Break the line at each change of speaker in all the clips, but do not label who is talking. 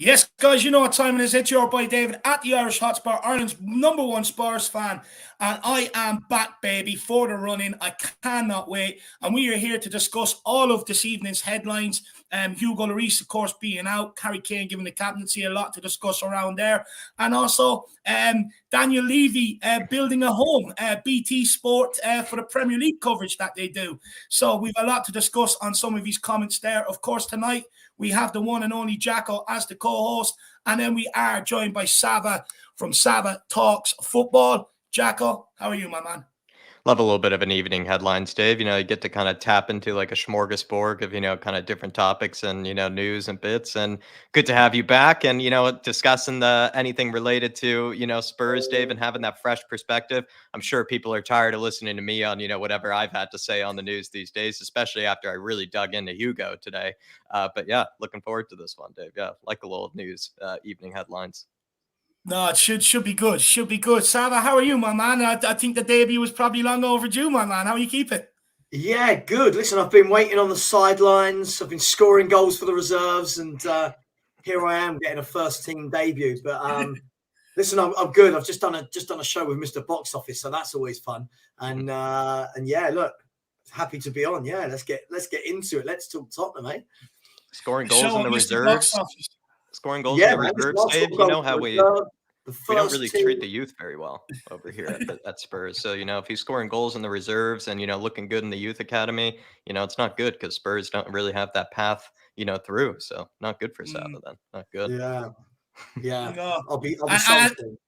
Yes, guys, you know what time it is. It's your boy David at the Irish Hotspur, Ireland's #1 Spurs fan. And I am back, baby, for the run-in. I cannot wait. And we are here to discuss all of this evening's headlines. Hugo Lloris, of course, being out. Harry Kane giving the captaincy, a lot to discuss around there. And also Daniel Levy building a home, BT Sport, for the Premier League coverage that they do. So we've a lot to discuss on some of these comments there. Of course, tonight, we have the one and only Jacko as the co-host, and then we are joined by Sava from Sava Talks Football. Jacko, how are you, my man?
Love a little bit of an evening headlines, Dave. You get to kind of tap into like a smorgasbord of, kind of different topics and, news and bits. And good to have you back and, discussing anything related to, Spurs, Dave, and having that fresh perspective. I'm sure people are tired of listening to me on, whatever I've had to say on the news these days, especially after I really dug into Hugo today. But yeah, looking forward to this one, Dave. Yeah, like a little news evening headlines.
No, it should be good. Should be good. Sava, how are you, my man? I think the debut was probably long overdue, my man. How are you keeping?
Yeah, good. Listen, I've been waiting on the sidelines. I've been scoring goals for the reserves, and here I am getting a first team debut. But listen, I'm good. I've just done a show with Mr. Box Office, so that's always fun. And yeah, look, happy to be on. Yeah, let's get into it. Let's talk Tottenham, mate.
Scoring goals in the reserves. Scoring goals in the reserves, Dave. You know how we don't really treat the youth very well over here at Spurs. So, if he's scoring goals in the reserves and, looking good in the youth academy, it's not good because Spurs don't really have that path, through. So not good for Sava then. Not good.
Yeah.
No.
I'll be something.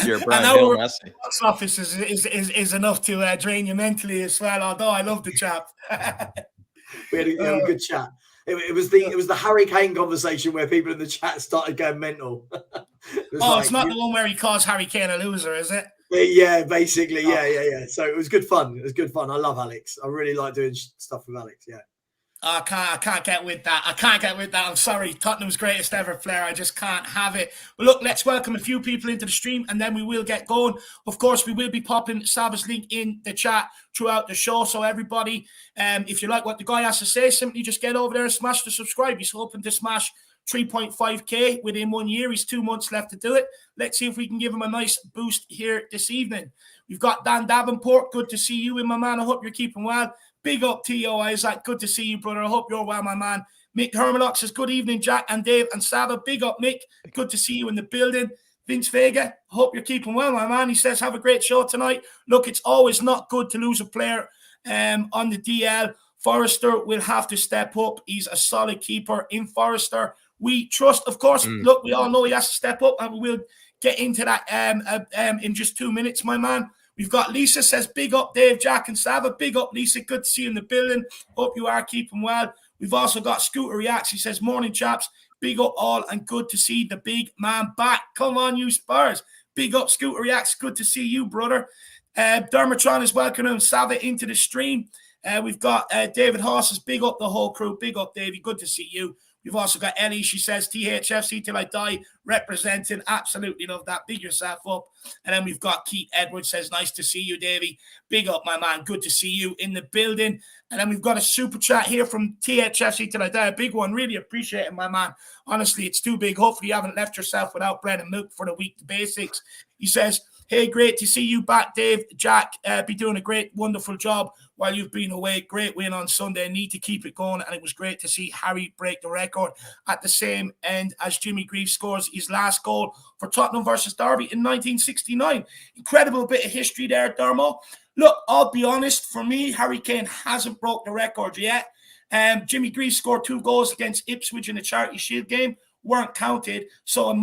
You're Brian Hill Messi.
Box office is enough to drain you mentally as well, although I love the chap.
we had a good chat. It was the Harry Kane conversation where people in the chat started going mental.
It's not the one where he calls Harry Kane a loser, is it?
Yeah, basically. Yeah. So it was good fun. I love Alex. I really like doing stuff with Alex. Yeah.
I can't get with that. I'm sorry. Tottenham's greatest ever player. I just can't have it. But look, let's welcome a few people into the stream and then we will get going. Of course, we will be popping Sava's link in the chat throughout the show. So everybody, if you like what the guy has to say, simply just get over there and smash the subscribe. He's hoping to smash 3.5k within 1 year. He's 2 months left to do it. Let's see if we can give him a nice boost here this evening. We've got Dan Davenport. Good to see you in, my man. I hope you're keeping well. Big up T.O. Isaac. Good to see you, brother. I hope you're well, my man. Mick Hermalock says, good evening, Jack and Dave and Sava. Big up, Mick. Good to see you in the building. Vince Vega, hope you're keeping well, my man. He says, have a great show tonight. Look, it's always not good to lose a player on the DL. Forrester will have to step up. He's a solid keeper in Forrester. We trust, of course. Look, we all know he has to step up, and we will get into that in just 2 minutes, my man. We've got Lisa says, big up Dave, Jack and Sava. Big up, Lisa. Good to see you in the building. Hope you are keeping well. We've also got Scooter Reacts. He says, morning, chaps. Big up all and good to see the big man back. Come on, you Spurs. Big up, Scooter Reacts. Good to see you, brother. Dermatron is welcoming Sava into the stream. We've got David Haas says, big up the whole crew. Big up, Davey. Good to see you. We've also got Ellie. She says, THFC till I die, representing. Absolutely love that. Big yourself up. And then we've got Keith Edwards says, nice to see you, Davey. Big up, my man. Good to see you in the building. And then we've got a super chat here from THFC till I die. A big one. Really appreciate it, my man. Honestly, it's too big. Hopefully you haven't left yourself without bread and milk for the week, the basics. He says, hey, great to see you back, Dave. Jack, be doing a great, wonderful job while you've been away. Great win on Sunday. Need to keep it going. And it was great to see Harry break the record at the same end as Jimmy Greaves scores his last goal for Tottenham versus Derby in 1969. Incredible bit of history there, Dermo. Look, I'll be honest. For me, Harry Kane hasn't broke the record yet. Jimmy Greaves scored 2 goals against Ipswich in the Charity Shield game. Weren't counted. So in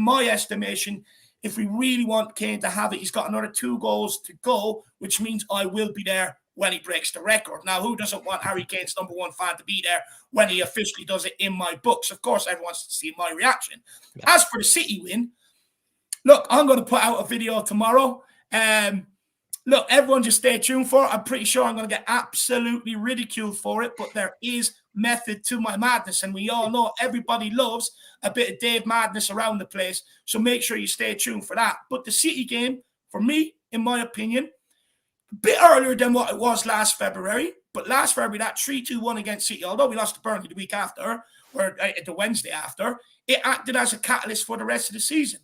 my estimation, if we really want Kane to have it, he's got another 2 goals to go, which means I will be there when he breaks the record. Now, who doesn't want Harry Kane's #1 fan to be there when he officially does it in my books? Of course, everyone wants to see my reaction. Yeah. As for the City win, look, I'm going to put out a video tomorrow. Look, everyone just stay tuned for it. I'm pretty sure I'm going to get absolutely ridiculed for it, but there is method to my madness, and we all know everybody loves a bit of Dave madness around the place, so make sure you stay tuned for that. But the City game, for me, in my opinion, a bit earlier than what it was last February, But last February, that 3-2-1 against City, although we lost to Burnley the week after, or the Wednesday after, it acted as a catalyst for the rest of the season.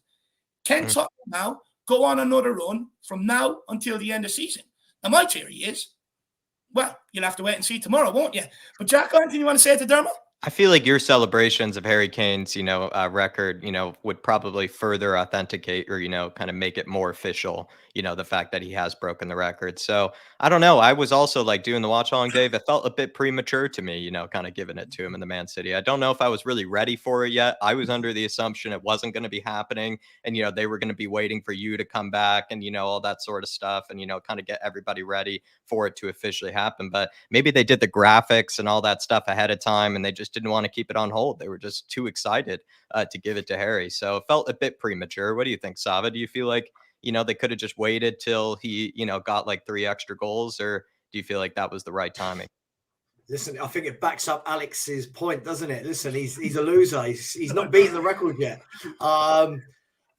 Can Tottenham now go on another run from now until the end of the season? Now, my theory is, well, you'll have to wait and see tomorrow, won't you? But Jack, anything you want to say to Dermot?
I feel like your celebrations of Harry Kane's, record, would probably further authenticate or, kind of make it more official, the fact that he has broken the record. So I don't know. I was also like doing the watch along, Dave. It felt a bit premature to me, kind of giving it to him in the Man City. I don't know if I was really ready for it yet. I was under the assumption it wasn't going to be happening and, they were going to be waiting for you to come back and, all that sort of stuff and, kind of get everybody ready for it to officially happen. But maybe they did the graphics and all that stuff ahead of time and they just didn't want to keep it on hold. They were just too excited to give it to Harry. So it felt a bit premature. What do you think, Sava? Do you feel like, they could have just waited till he, got like 3 extra goals, or do you feel like that was the right timing?
Listen, I think it backs up Alex's point, doesn't it? Listen, he's a loser. He's not beaten the record yet. Oh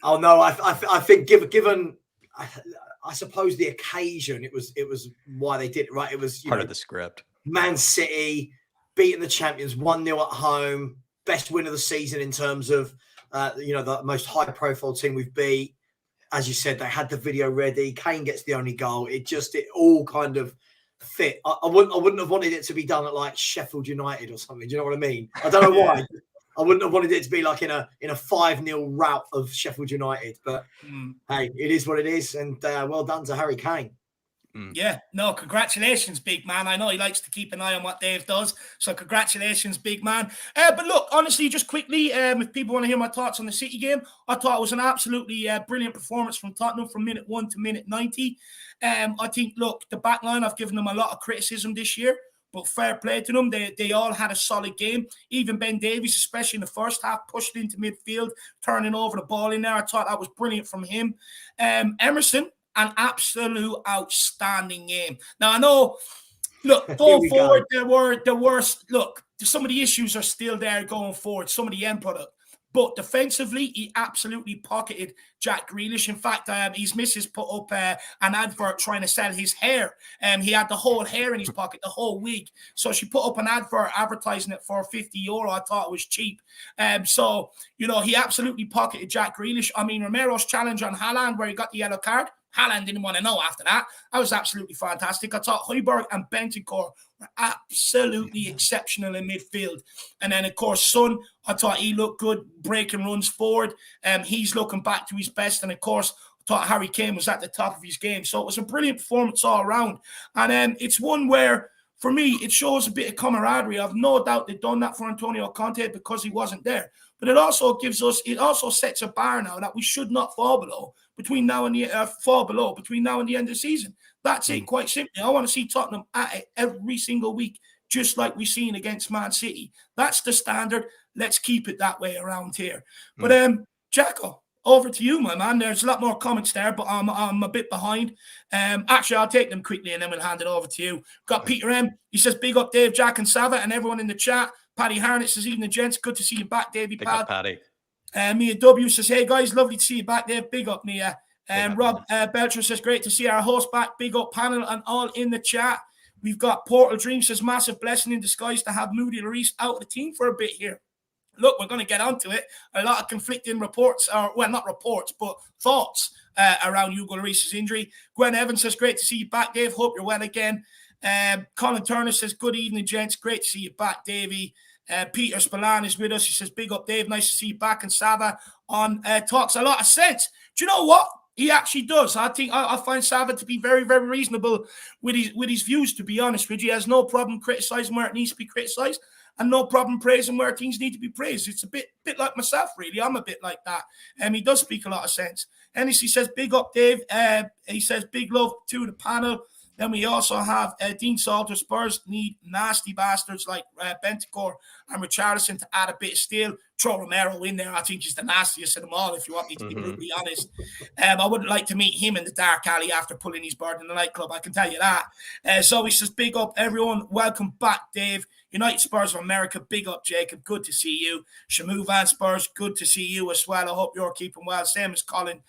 no, I think given I suppose the occasion, it was why they did it, right? It was
part of the script.
Man City beating the champions 1-0 at home, best win of the season in terms of the most high profile team we've beat. As you said, they had the video ready. Kane gets the only goal. It all kind of fit. I wouldn't have wanted it to be done at like Sheffield United or something. Do you know what I mean? I don't know why. I wouldn't have wanted it to be like in a 5-0 rout of Sheffield United. But hey, it is what it is. And well done to Harry Kane.
Yeah, no, congratulations, big man. I know he likes to keep an eye on what Dave does. So congratulations, big man. But look, honestly, just quickly, if people want to hear my thoughts on the City game, I thought it was an absolutely brilliant performance from Tottenham from minute 1 to minute 90. I think, look, the back line, I've given them a lot of criticism this year, but fair play to them. They all had a solid game. Even Ben Davies, especially in the first half, pushed into midfield, turning over the ball in there. I thought that was brilliant from him. Emerson, an absolute outstanding game. Now, I know, look, going forward, there were, look, some of the issues are still there going forward, some of the end product. But defensively, he absolutely pocketed Jack Grealish. In fact, his missus put up an advert trying to sell his hair. He had the whole hair in his pocket, the whole wig. So she put up an advert advertising it for €50. I thought it was cheap. So, he absolutely pocketed Jack Grealish. I mean, Romero's challenge on Haaland where he got the yellow card, Haaland didn't want to know after that. That was absolutely fantastic. I thought Højbjerg and Bentancur were absolutely exceptional in midfield. And then, of course, Son, I thought he looked good, breaking runs forward. He's looking back to his best. And, of course, I thought Harry Kane was at the top of his game. So it was a brilliant performance all around. And it's one where, for me, it shows a bit of camaraderie. I've no doubt they've done that for Antonio Conte because he wasn't there. But it also sets a bar now that we should not fall below between now and the end of the season. That's it, quite simply. I want to see Tottenham at it every single week, just like we've seen against Man City. That's the standard. Let's keep it that way around here. But Jacko, over to you, my man. There's a lot more comments there, but I'm a bit behind. Actually, I'll take them quickly and then we'll hand it over to you. Got Peter M. He says, big up Dave, Jack and Sava and everyone in the chat. Paddy Harnett says, evening, gents. Good to see you back, Davey.
Big up, Paddy.
Mia W says, hey, guys, lovely to see you back there. Big up, Mia. Rob Belcher says, great to see our host back. Big up, panel and all in the chat. We've got Portal Dream says, massive blessing in disguise to have Moody Lloris out of the team for a bit here. Look, we're going to get onto it. A lot of conflicting reports, not reports, but thoughts around Hugo Lloris's injury. Gwen Evans says, great to see you back, Dave. Hope you're well again. Colin Turner says, good evening, gents. Great to see you back, Davey. Peter Spillane is with us. He says, big up, Dave. Nice to see you back. And Sava on talks a lot of sense. Do you know what? He actually does. I think I find Sava to be very, very reasonable with his views, to be honest with you. He has no problem criticizing where it needs to be criticized and no problem praising where things need to be praised. It's a bit like myself, really. I'm a bit like that. He does speak a lot of sense. And he says, big up, Dave. He says, big love to the panel. Then we also have Dean Salter. Spurs need nasty bastards like Bentancur and Richarlison to add a bit of steel. Throw Romero in there. I think he's the nastiest of them all, if you want me to be brutally honest. I wouldn't like to meet him in the dark alley after pulling his bird in the nightclub, I can tell you that. So he says, big up, everyone. Welcome back, Dave. United Spurs of America, big up, Jacob. Good to see you. Shamu Van Spurs, good to see you as well. I hope you're keeping well. Same as Colin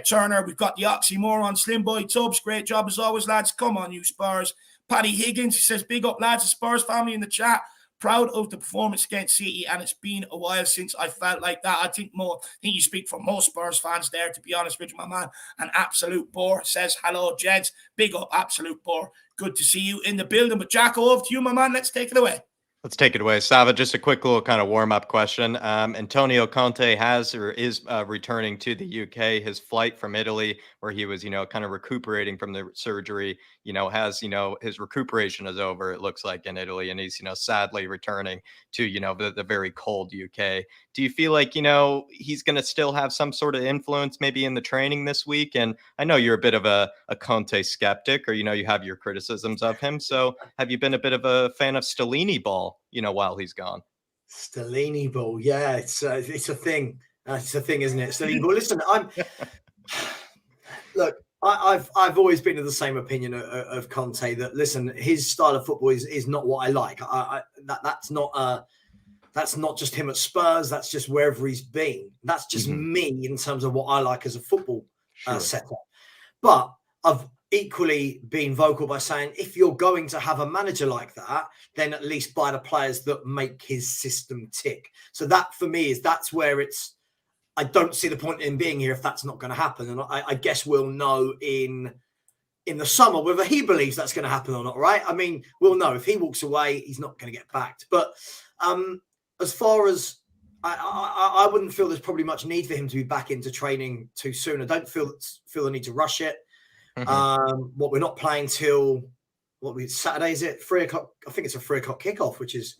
Turner. We've got the oxymoron, Slim Boy Tubbs. Great job as always, lads. Come on, you Spurs. Paddy Higgins, he says, big up lads, the Spurs family in the chat. Proud of the performance against City, and it's been a while since I felt like that. I think you speak for most Spurs fans there, to be honest with you, my man. An absolute bore says, hello, gents. Big up, absolute bore. Good to see you in the building. But Jacko, over to you, my man. Let's take it away.
Let's take it away. Sava, just a quick little kind of warm-up question. Antonio Conte has or is returning to the UK. His flight from Italy, where he was, kind of recuperating from the surgery, has, his recuperation is over, it looks like, in Italy. And he's, sadly returning to, the very cold UK. Do you feel like, he's going to still have some sort of influence maybe in the training this week? And I know you're a bit of a Conte skeptic, or, you have your criticisms of him. So have you been a bit of a fan of Stellini ball, while he's gone?
Stellini ball. Yeah, it's a thing. It's a thing, isn't it? Stellini ball. Listen, look, I've always been of the same opinion of Conte, that listen, his style of football is not what I like. That's not just him at Spurs. That's just wherever he's been. That's just me in terms of what I like as a football setup. But I've equally been vocal by saying, if you're going to have a manager like that, then at least buy the players that make his system tick. So that for me that's where I don't see the point in being here if that's not going to happen. And I guess we'll know in the summer whether he believes that's going to happen or not, right? I mean, we'll know. If he walks away, he's not going to get backed. But as far as I wouldn't feel there's probably much need for him to be back into training too soon. I don't feel the need to rush it. We're not playing till Saturday, is it 3 o'clock? I think it's a 3 o'clock kickoff, which is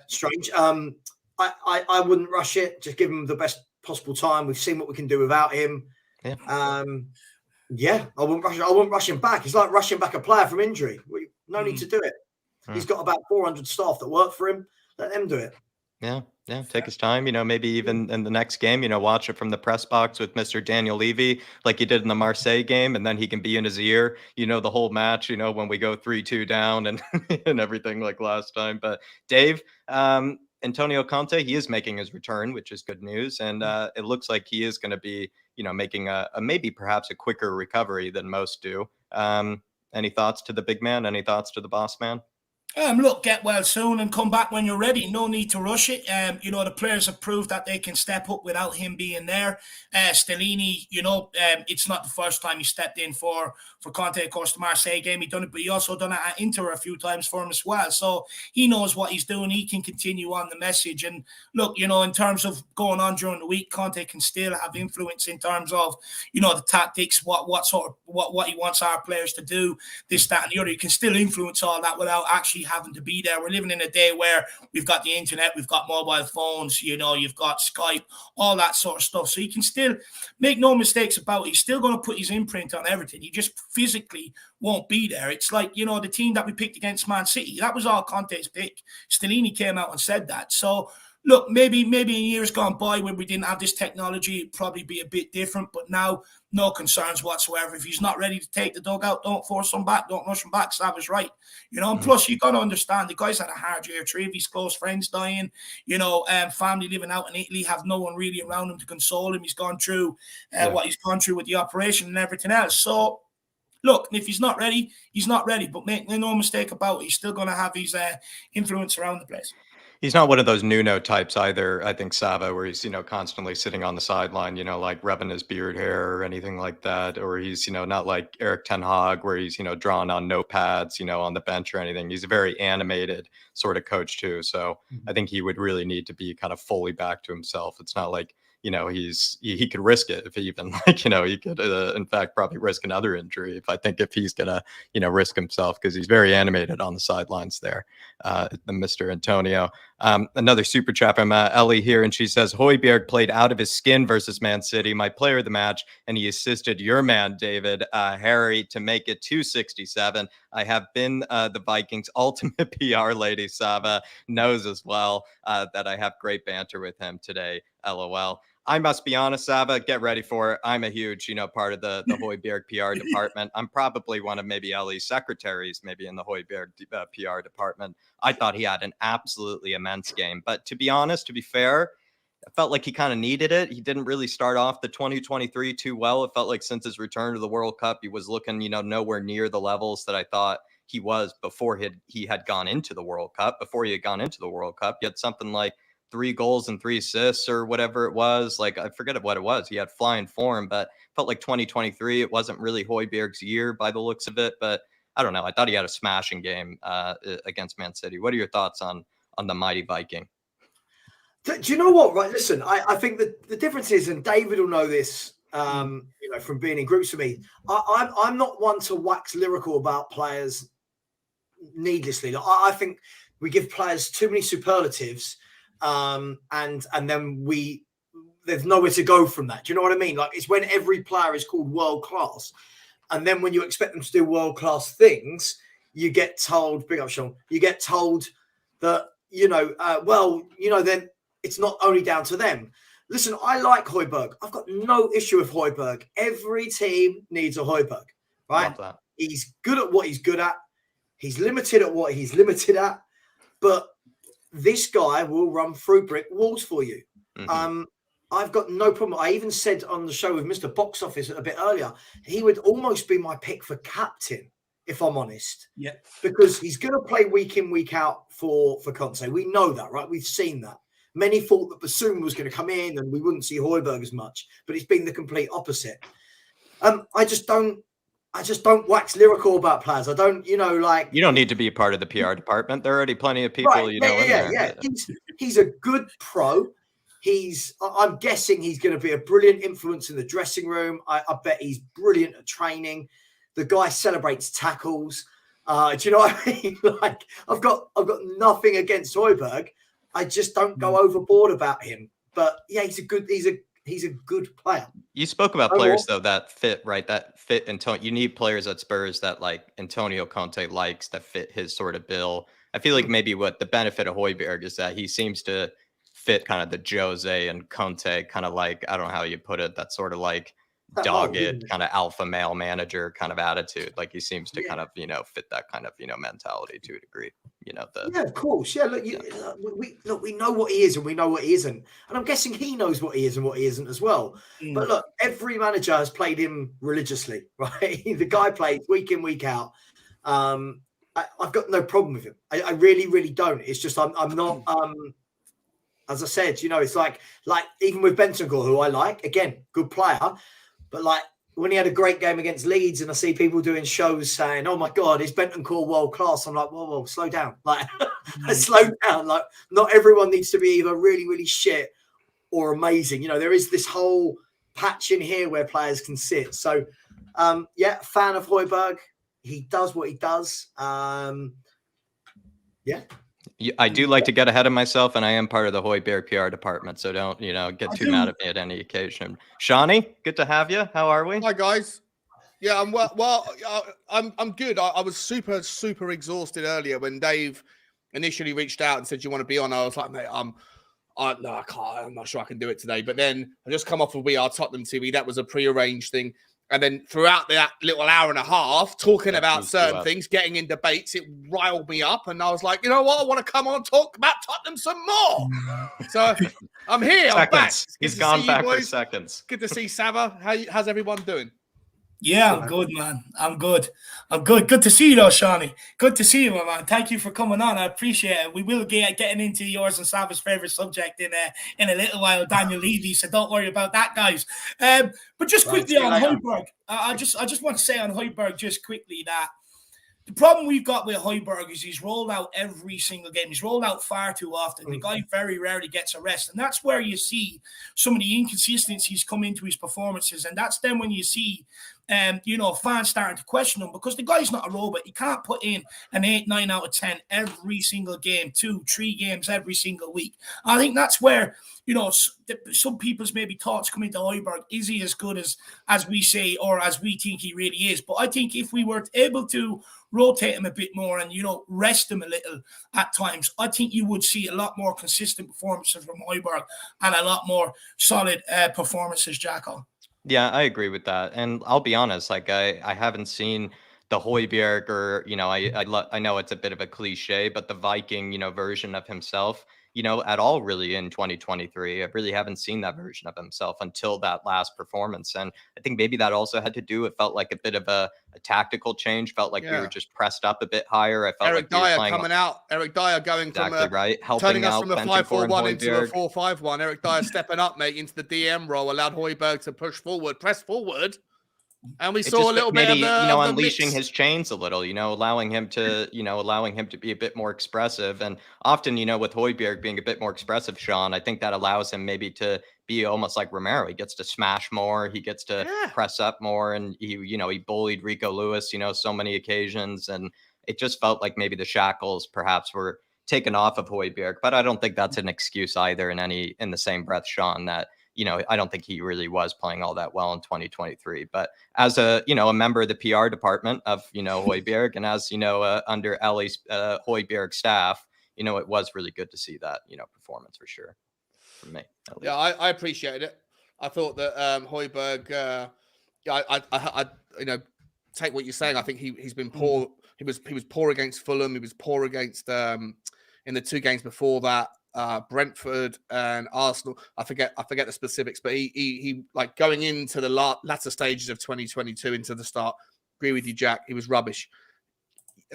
strange. I wouldn't rush it. Just give him the best possible time. We've seen what we can do without him. I wouldn't rush him back. It's like rushing back a player from injury. No need to do it. He's got about 400 staff that work for him. Let them do it.
Yeah, take his time, maybe even in the next game, watch it from the press box with Mr. Daniel Levy, like he did in the Marseille game, and then he can be in his ear, the whole match, when we go 3-2 down and and everything like last time. But Dave, Antonio Conte, he is making his return, which is good news, and it looks like he is going to be, making a maybe perhaps a quicker recovery than most do. Any thoughts to the big man? Any thoughts to the boss man?
Look, get well soon and come back when you're ready. No need to rush it. The players have proved that they can step up without him being there. Stellini, it's not the first time he stepped in for Conte. Of course, the Marseille game, he done it, but he also done it at Inter a few times for him as well. So he knows what he's doing. He can continue on the message. And look, in terms of going on during the week, Conte can still have influence in terms of, the tactics, what he wants our players to do, this, that, and the other. He can still influence all that without actually having to be there. We're living in a day where we've got the internet, we've got mobile phones, you've got Skype, all that sort of stuff. So you can still make no mistakes about it. He's still going to put his imprint on everything. He just physically won't be there. It's like, the team that we picked against Man City, that was all Conte's pick. Stellini came out and said that. So look, maybe in years gone by when we didn't have this technology, it'd probably be a bit different. But now, no concerns whatsoever. If he's not ready to take the dugout, don't force him back. Don't rush him back. Sav is right. And plus, you got to understand, the guy's had a hard year. 3 of his close friends dying. Family living out in Italy, have no one really around him to console him. He's gone through what he's gone through with the operation and everything else. So, look, if he's not ready, he's not ready. But make no mistake about it, he's still going to have his influence around the place.
He's not one of those Nuno types either, I think, Sava, where he's, constantly sitting on the sideline, like rubbing his beard hair or anything like that. Or he's, not like Eric Ten Hag, where he's, drawing on notepads, on the bench or anything. He's a very animated sort of coach too. So I think he would really need to be kind of fully back to himself. It's not like, he could risk it if he even he could in fact probably risk another injury if he's gonna risk himself, because he's very animated on the sidelines there, Mr. Antonio. Another super chat from Ellie here, and she says Højbjerg played out of his skin versus Man City, my player of the match, and he assisted your man David Harry to make it 267. I have been the Vikings ultimate PR lady. Sava knows as well that I have great banter with him today. LOL. I must be honest, Sava, get ready for it. I'm a huge, part of the Højbjerg PR department. I'm probably one of maybe Ellie's secretaries, maybe in the Højbjerg PR department. I thought he had an absolutely immense game. But to be honest, to be fair, I felt like he kind of needed it. He didn't really start off the 2023 too well. It felt like since his return to the World Cup, he was looking, nowhere near the levels that I thought he was before he had gone into the World Cup. Before he had gone into the World Cup, he had something like 3 goals and 3 assists or whatever it was. Like, I forget what it was. He had flying form, but felt like 2023, it wasn't really Højbjerg's year by the looks of it. But I don't know. I thought he had a smashing game against Man City. What are your thoughts on the mighty Viking?
Do you know what? Right, listen, I think that the difference is, and David will know this, you know, from being in groups with me. I'm not one to wax lyrical about players needlessly. I think we give players too many superlatives, and then there's nowhere to go from that. Do you know what I mean? Like, it's when every player is called world class, and then when you expect them to do world class things, you get told, big up Sean, you get told that, you know, then it's not only down to them. Listen, I like Højbjerg. I've got no issue with Højbjerg. Every team needs a Højbjerg, right?
Love that.
He's good at what he's good at. He's limited at what he's limited at. But this guy will run through brick walls for you. Mm-hmm. I've got no problem. I even said on the show with Mr. Box Office a bit earlier, he would almost be my pick for captain, if I'm honest.
Yeah.
Because he's going to play week in, week out for Conte. We know that, right? We've seen that. Many thought that Bassoon was going to come in and we wouldn't see Højbjerg as much, but it's been the complete opposite. I just don't wax lyrical about players. I don't, you know, like,
you don't need to be a part of the PR department. There are already plenty of people,
right,
you know.
Yeah. He's a good pro. I'm guessing he's going to be a brilliant influence in the dressing room. I bet he's brilliant at training. The guy celebrates tackles. Do you know what I mean? Like, I've got nothing against Højbjerg. I just don't go overboard about him. But yeah, he's a good player.
You spoke about players though that fit, right? That fit Antonio. You need players at Spurs that like Antonio Conte likes, that fit his sort of bill. I feel like maybe what the benefit of Højbjerg is that he seems to fit kind of the Jose and Conte kind of, like, I don't know how you put it, that sort of like dogged kind of alpha male manager kind of attitude. Like, he seems to kind of, you know, fit that kind of, you know, mentality to a degree. You know,
yeah, of course. Yeah, look, we know what he is and we know what he isn't, and I'm guessing he knows what he is and what he isn't as well. But look, every manager has played him religiously, right? The guy plays week in, week out. I've got no problem with him. I really, really don't. It's just I'm not. As I said, you know, it's like even with Bentancur, who I like, again, good player, but like, when he had a great game against Leeds, and I see people doing shows saying, "Oh my God, is Bentancur world class?" I'm like, whoa, slow down. Like, slow down. Like, not everyone needs to be either really, really shit or amazing. You know, there is this whole patch in here where players can sit. So, yeah, fan of Højbjerg. He does what he does. Yeah.
I do like to get ahead of myself, and I am part of the Højbjerg PR department, so don't, you know, get too mad at me at any occasion. Shawnee, good to have you. How are we?
Hi guys. Yeah, I'm I'm good. I was super exhausted earlier when Dave initially reached out and said, "You want to be on?" I was like, "Mate, no, I can't. I'm not sure I can do it today." But then I just come off of We Are Tottenham TV. That was a prearranged thing. And then throughout that little hour and a half, talking about certain things, getting in debates, it riled me up. And I was like, you know what? I want to come on and talk about Tottenham some more. So I'm here. I'm back.
He's gone back for seconds.
Good to see Saba. How's everyone doing?
Yeah, I'm good, man. I'm good. Good to see you, though, Shawnee. Good to see you, my man. Thank you for coming on. I appreciate it. We will get getting into yours and Saba's favorite subject in a little while, Daniel Levy. So don't worry about that, guys. But just quickly on Højbjerg, I just want to say on Højbjerg just quickly that the problem we've got with Højbjerg is he's rolled out every single game. He's rolled out far too often. The guy very rarely gets a rest. And that's where you see some of the inconsistencies come into his performances. And that's then when you see, you know, fans starting to question him, because the guy's not a robot. He can't put in an 8, 9 out of 10 every single game, 2, 3 games every single week. I think that's where, you know, some people's maybe thoughts come into Højbjerg. Is he as good as we say, or as we think he really is? But I think if we were able to rotate him a bit more and, you know, rest him a little at times, I think you would see a lot more consistent performances from Højbjerg and a lot more solid performances, Jacko.
Yeah, I agree with that. And I'll be honest, like, I haven't seen the Højbjerg, or, you know, I know it's a bit of a cliche, but the Viking, you know, version of himself at all really in 2023. I really haven't seen that version of himself until that last performance. And I think maybe that also had to do, it felt like a bit of a tactical change. Felt like we were just pressed up a bit higher. I felt
Eric
like we were
Dyer
playing
coming out. Eric Dyer going
exactly
from
right,
turning
helping
us
out
from a
Bentancur
5-4-1
and
into a
Højbjerg.
4-5-1. Eric Dyer stepping up, mate, into the DM role, allowed Højbjerg to push forward, press forward. And we
It
saw
just
a little
maybe,
bit of the
unleashing
mix.
his chains a little, allowing him to be a bit more expressive. And often, with Højbjerg being a bit more expressive, Sean, I think that allows him maybe to be almost like Romero. He gets to smash more, he gets to press up more, and he bullied Rico Lewis, so many occasions. And it just felt like maybe the shackles perhaps were taken off of Højbjerg. But I don't think that's an excuse either in the same breath, Sean, that I don't think he really was playing all that well in 2023. But as a member of the PR department of Højbjerg, and as under Ellie's Højbjerg staff, it was really good to see that performance for sure. For me,
yeah, I appreciated it. I thought that Højbjerg, I take what you're saying. I think he's been poor. He was poor against Fulham. He was poor against in the 2 games before that. Brentford and Arsenal. I forget the specifics, but he like going into the latter stages of 2022 into the start. Agree with you, Jack. He was rubbish.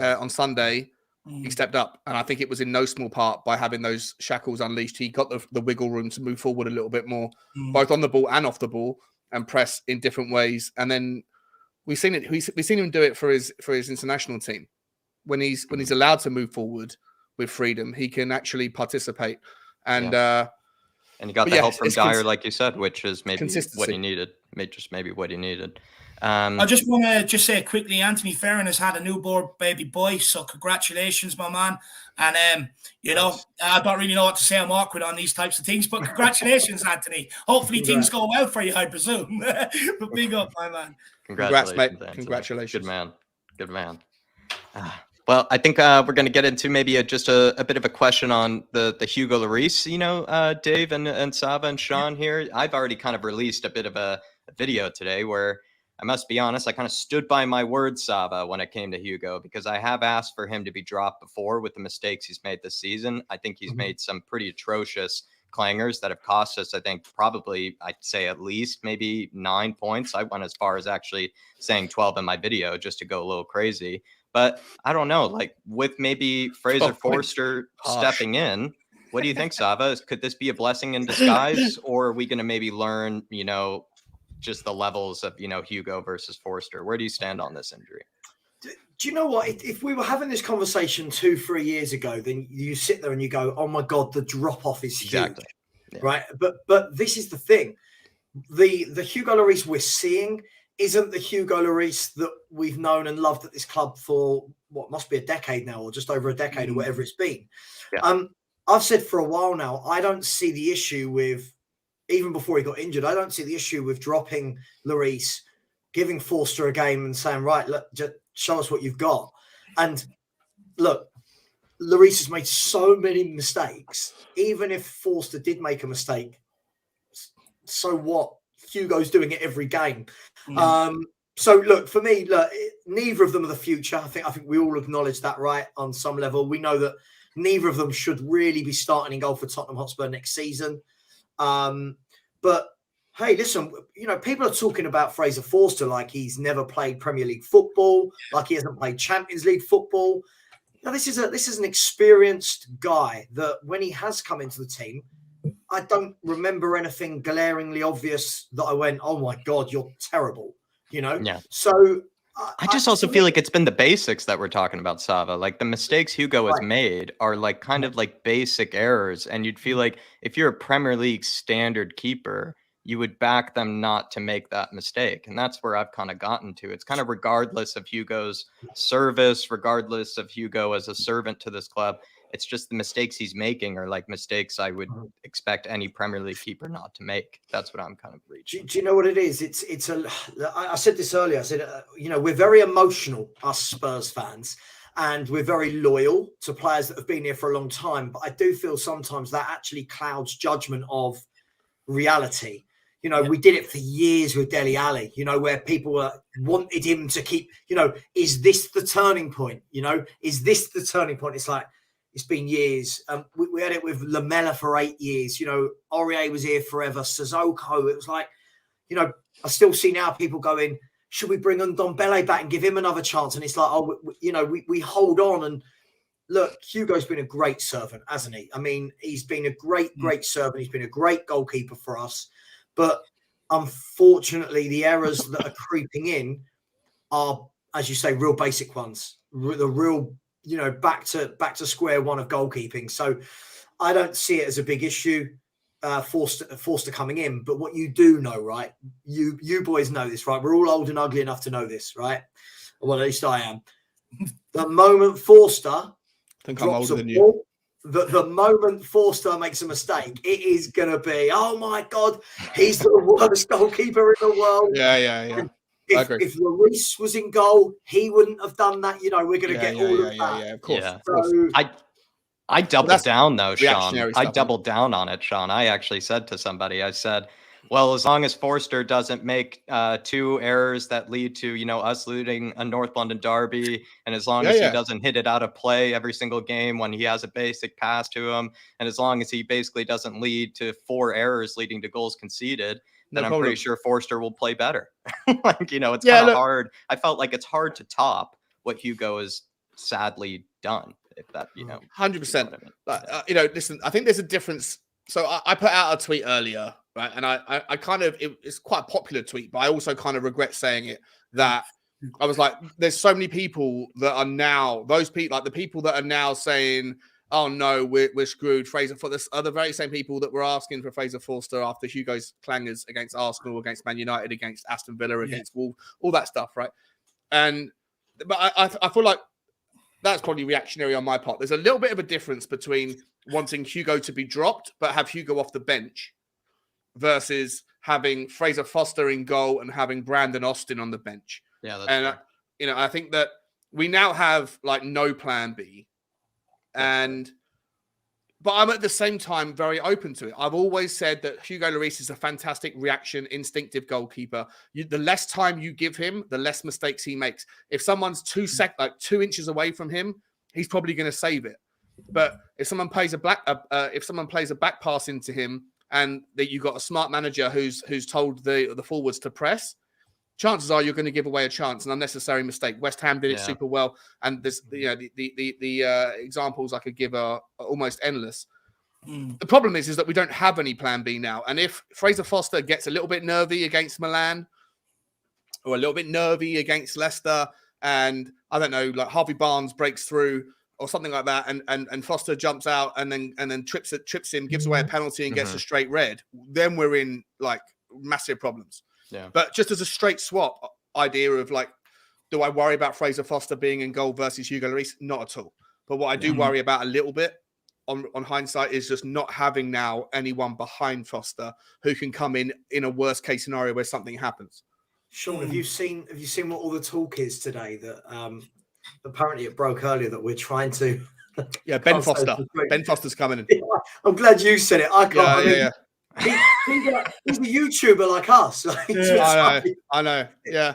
On Sunday, he stepped up, and I think it was in no small part by having those shackles unleashed. He got the wiggle room to move forward a little bit more, both on the ball and off the ball, and press in different ways. And then we've seen him do it for his international team when he's allowed to move forward with freedom. He can actually participate, and
he got the help from Dyer, like you said, which is maybe what he needed. Maybe what he needed.
I just want to say quickly, Anthony Ferrin has had a newborn baby boy, so congratulations, my man. And I don't really know what to say. I'm awkward on these types of things, but congratulations, Anthony. Hopefully things go well for you, I presume. But big up, my man.
Congratulations,
mate.
Anthony.
Congratulations.
Good man. Well, I think we're going to get into maybe just a bit of a question on the Hugo Lloris, Dave and Saba and Sean here. I've already kind of released a bit of a video today where I must be honest, I kind of stood by my word, Saba, when it came to Hugo, because I have asked for him to be dropped before with the mistakes he's made this season. I think he's made some pretty atrocious clangers that have cost us, I think, probably, I'd say at least maybe 9 points. I went as far as actually saying 12 in my video just to go a little crazy. But I don't know, like with maybe Fraser Forster stepping in, what do you think, Saba? Could this be a blessing in disguise, or are we going to maybe learn, just the levels of, Hugo versus Forster? Where do you stand on this injury?
Do you know what? If we were having this conversation 2-3 years ago, then you sit there and you go, "Oh my God, the drop off is huge," right? But this is the thing: the Hugo Lloris we're seeing isn't the Hugo Lloris that we've known and loved at this club for what must be a decade now, or just over a decade, or whatever it's been. Yeah. I've said for a while now, I don't see the issue with, even before he got injured, I don't see the issue with dropping Lloris, giving Forster a game and saying, right, look, just show us what you've got. And look, Lloris has made so many mistakes. Even if Forster did make a mistake, so what? Hugo's doing it every game. So look, for me, look, neither of them are the future. I think we all acknowledge that, right? On some level, we know that neither of them should really be starting in goal for Tottenham Hotspur next season. But hey, listen, people are talking about Fraser Forster like he's never played Premier League football, like he hasn't played Champions League football. This is an experienced guy that when he has come into the team, I don't remember anything glaringly obvious that I went, "Oh my God, you're terrible."
Yeah.
So
I just also feel like it's been the basics that we're talking about, Sava. Like the mistakes Hugo has made are like kind of like basic errors. And you'd feel like if you're a Premier League standard keeper, you would back them not to make that mistake. And that's where I've kind of gotten to. It's kind of regardless of Hugo's service, regardless of Hugo as a servant to this club. It's just the mistakes he's making are like mistakes I would expect any Premier League keeper not to make. That's what I'm kind of reaching.
Do you know what it is? I said this earlier. I said, we're very emotional, us Spurs fans, and we're very loyal to players that have been here for a long time. But I do feel sometimes that actually clouds judgment of reality. We did it for years with Dele Alli, where people wanted him to keep, is this the turning point? Is this the turning point? It's like, it's been years. We had it with Lamella for 8 years. You know, Aurier was here forever. Sissoko. It was like, you know, I still see now people going, should we bring Ndombele back and give him another chance? And it's like, oh, you know, we hold on. And look, Hugo's been a great servant, hasn't he? I mean, he's been a great servant. He's been a great goalkeeper for us. But unfortunately, the errors that are creeping in are, as you say, real basic ones. The real, you know, back to square one of goalkeeping. So I don't see it as a big issue. Forster coming in, but what you do know, right? You boys know this, right? We're all old and ugly enough to know this, right? Well, at least I am. The moment Forster drops a ball, the moment Forster makes a mistake, it is going to be, oh my God, he's the worst goalkeeper in the world.
Yeah.
If Lloris was in goal, he wouldn't have done that. You know, we're going to get all of that.
Yeah, of course.
Yeah.
Of course.
So,
I doubled down though, Sean.
Stuff,
I doubled down on it, Sean. I actually said to somebody, I said, well, as long as Forster doesn't make 2 errors that lead to, you know, us losing a North London derby, and as long as he doesn't hit it out of play every single game when he has a basic pass to him, and as long as he basically doesn't lead to 4 errors leading to goals conceded, then I'm pretty sure Forster will play better. Like, you know, it's kind of hard. I felt like it's hard to top what Hugo has sadly done. If that, you know,
100%. You know, listen, I think there's a difference. So I put out a tweet earlier, right? And I kind of, it's quite a popular tweet, but I also kind of regret saying it, that I was like, there's so many people that are now, those people, like the people that are now saying, oh no, we're screwed. Fraser, for this are the very same people that were asking for Fraser Forster after Hugo's clangers against Arsenal, against Man United, against Aston Villa, against Wolves, all that stuff, right? But I feel like that's probably reactionary on my part. There's a little bit of a difference between wanting Hugo to be dropped, but have Hugo off the bench, versus having Fraser Forster in goal and having Brandon Austin on the bench.
Yeah, that's fair.
You know, I think that we now have like no plan B, but I'm at the same time very open to it. I've always said that Hugo Lloris is a fantastic reaction, instinctive goalkeeper. The less time you give him, the less mistakes he makes. If someone's 2 inches away from him, he's probably going to save it. But if someone plays a back pass into him, and that you've got a smart manager who's told the forwards to press, chances are you're going to give away a chance, an unnecessary mistake. West Ham did it super well, and this, you know, the examples I could give are almost endless. The problem is that we don't have any plan B now, and if Fraser Forster gets a little bit nervy against Milan, or a little bit nervy against Leicester, and I don't know, like Harvey Barnes breaks through or something like that, and Foster jumps out and then trips him, gives away a penalty and gets a straight red, then we're in like massive problems. Yeah. But just as a straight swap idea of like, do I worry about Fraser Forster being in goal versus Hugo Lloris? Not at all. But what I do worry about a little bit on hindsight is just not having now anyone behind Foster who can come in a worst case scenario where something happens.
Sean, have you seen what all the talk is today? That apparently it broke earlier that we're trying to.
Yeah, Ben Foster. Ben Foster's coming in.
I'm glad you said it. I can't. He's a YouTuber like us.
I know. Yeah.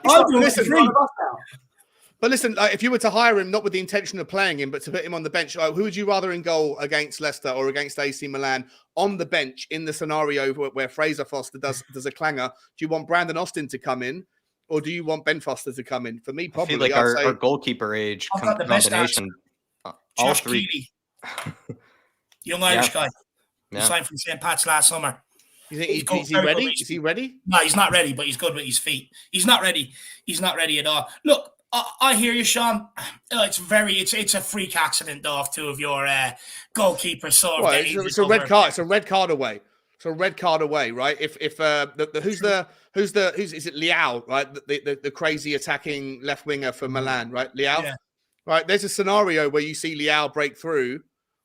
But listen, if you were to hire him, not with the intention of playing him, but to put him on the bench, who would you rather in goal against Leicester or against AC Milan on the bench in the scenario where Fraser Forster does a clanger? Do you want Brandon Austin to come in, or do you want Ben Foster to come in? For me, probably.
I feel like our goalkeeper age combination.
Josh Keeley, young Irish guy. He signed from St. Pat's last summer.
You think is he ready? Is he ready?
No, he's not ready, but he's good with his feet. He's not ready. He's not ready at all. Look, I hear you, Sean. It's a freak accident though, of 2 of your goalkeepers. So
it's a red card. It's a red card away. It's a red card away, right? If is it Leao, right? The crazy attacking left winger for Milan, right? Leao, yeah. Right? There's a scenario where you see Leao break through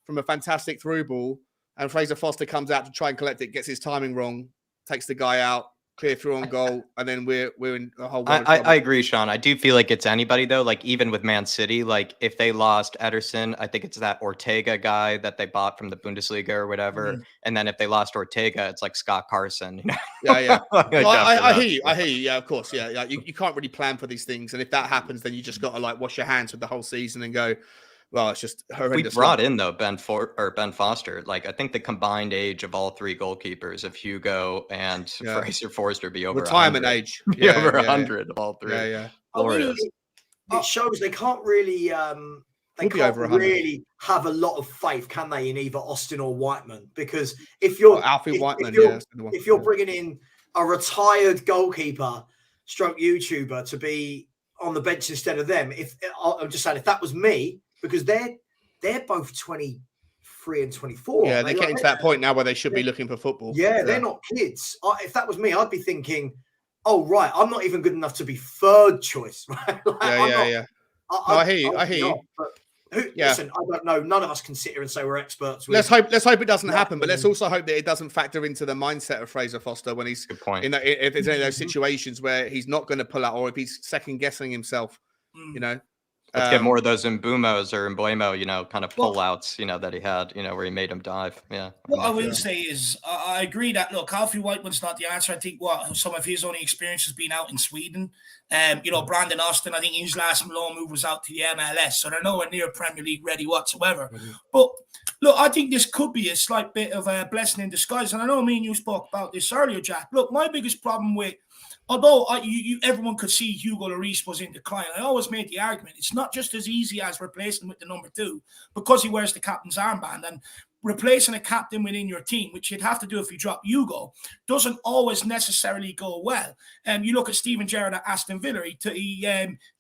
from a fantastic through ball, and Fraser Forster comes out to try and collect it, gets his timing wrong, takes the guy out, clear through on goal, and then we're in a whole world of trouble.
I agree, Sean. I do feel like it's anybody, though. Like, even with Man City, like, if they lost Ederson, I think it's that Ortega guy that they bought from the Bundesliga or whatever. Mm-hmm. And then if they lost Ortega, it's like Scott Carson. You know?
Yeah. I hear you. Yeah, of course. Yeah. You can't really plan for these things. And if that happens, then you just got to, like, wash your hands with the whole season and go, well, it's just
We
horrendous.
brought in though Ben Foster. Like I think the combined age of all three goalkeepers of Hugo and Fraser Forster be over
retirement
100.
age.
Be over 100 of all three.
Yeah.
Glorious.
It shows they can't really
We'll be over 100.
really have a lot of faith, can they, in either Austin or Whiteman? Because if you're
Alfie Whiteman,
if you're bringing in a retired goalkeeper, stroke YouTuber, to be on the bench instead of them, I'm just saying, if that was me, because they're both 23 and 24.
Yeah, they're getting to that point now where they should be looking for football.
Yeah, they're not kids. If that was me, I'd be thinking, oh right, I'm not even good enough to be third choice. Right?
Yeah. I hear you.
But listen, I don't know. None of us can sit here and say we're experts.
Let's hope it doesn't happen, but let's also hope that it doesn't factor into the mindset of Fraser Forster when he's if there's any of those situations where he's not going to pull out, or if he's second guessing himself. You know,
let's get more of those Mbumos or Mbuemo, kind of pullouts, that he had, where he made him dive. Yeah.
What I will say is, I agree that, look, Alfie Whiteman's not the answer. I think some of his only experience has been out in Sweden. Brandon Austin, I think his last loan move was out to the MLS, so they're nowhere near Premier League ready whatsoever. But look, I think this could be a slight bit of a blessing in disguise. And I know me and you spoke about this earlier, Jack. Look, my biggest problem with, although everyone could see Hugo Lloris was in decline, I always made the argument it's not just as easy as replacing him with the number 2 because he wears the captain's armband. And replacing a captain within your team, which you'd have to do if you drop Hugo, doesn't always necessarily go well. You look at Steven Gerrard at Aston Villa. He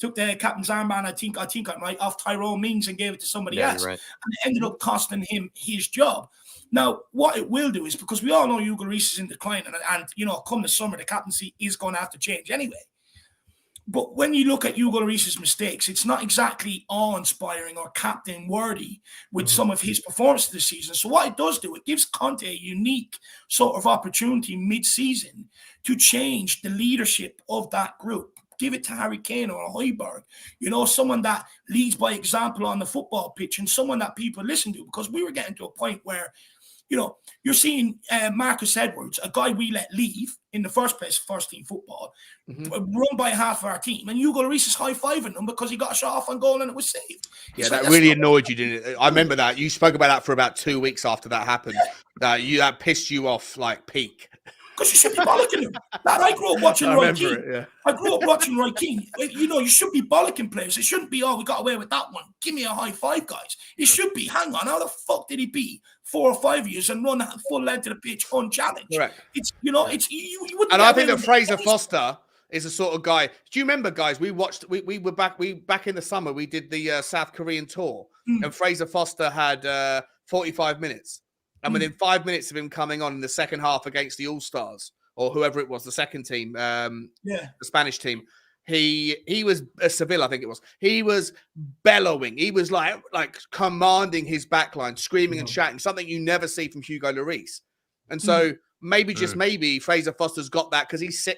took the captain's armband, I think I'm right, off Tyrone Mings and gave it to somebody else. Right. And it ended up costing him his job. Now, what it will do is, because we all know Hugo Lloris is in decline, and come the summer, the captaincy is going to have to change anyway. But when you look at Hugo Lloris's mistakes, it's not exactly awe-inspiring or captain-worthy with some of his performances this season. So what it does do, it gives Conte a unique sort of opportunity mid-season to change the leadership of that group. Give it to Harry Kane or Højbjerg, someone that leads by example on the football pitch and someone that people listen to, because we were getting to a point where, you're seeing Marcus Edwards, a guy we let leave in the first place, first team football, run by half of our team, and Hugo Lloris is high-fiving them because he got a shot off on goal and it was saved.
Yeah, that really annoyed you, didn't it? I remember that. You spoke about that for about 2 weeks after that happened. That pissed you off like peak.
Because you should be bollocking him. I grew up watching Roy Keane. I grew up watching Roy Keane. You should be bollocking players. It shouldn't be, we got away with that one. Give me a high five, guys. It should be, hang on, how the fuck did he be 4 or 5 years and run full length to the pitch unchallenged? Correct. It's, you wouldn't.
And I think that Fraser Forster is the sort of guy. Do you remember, guys? We were back in the summer. We did the South Korean tour, and Fraser Forster had 45 minutes. And within 5 minutes of him coming on in the second half against the All-Stars, or whoever it was, the second team, the Spanish team, he was Seville, I think it was. He was bellowing. He was like commanding his backline, screaming and shouting, something you never see from Hugo Lloris. And so maybe, just maybe, Fraser Foster's got that because he's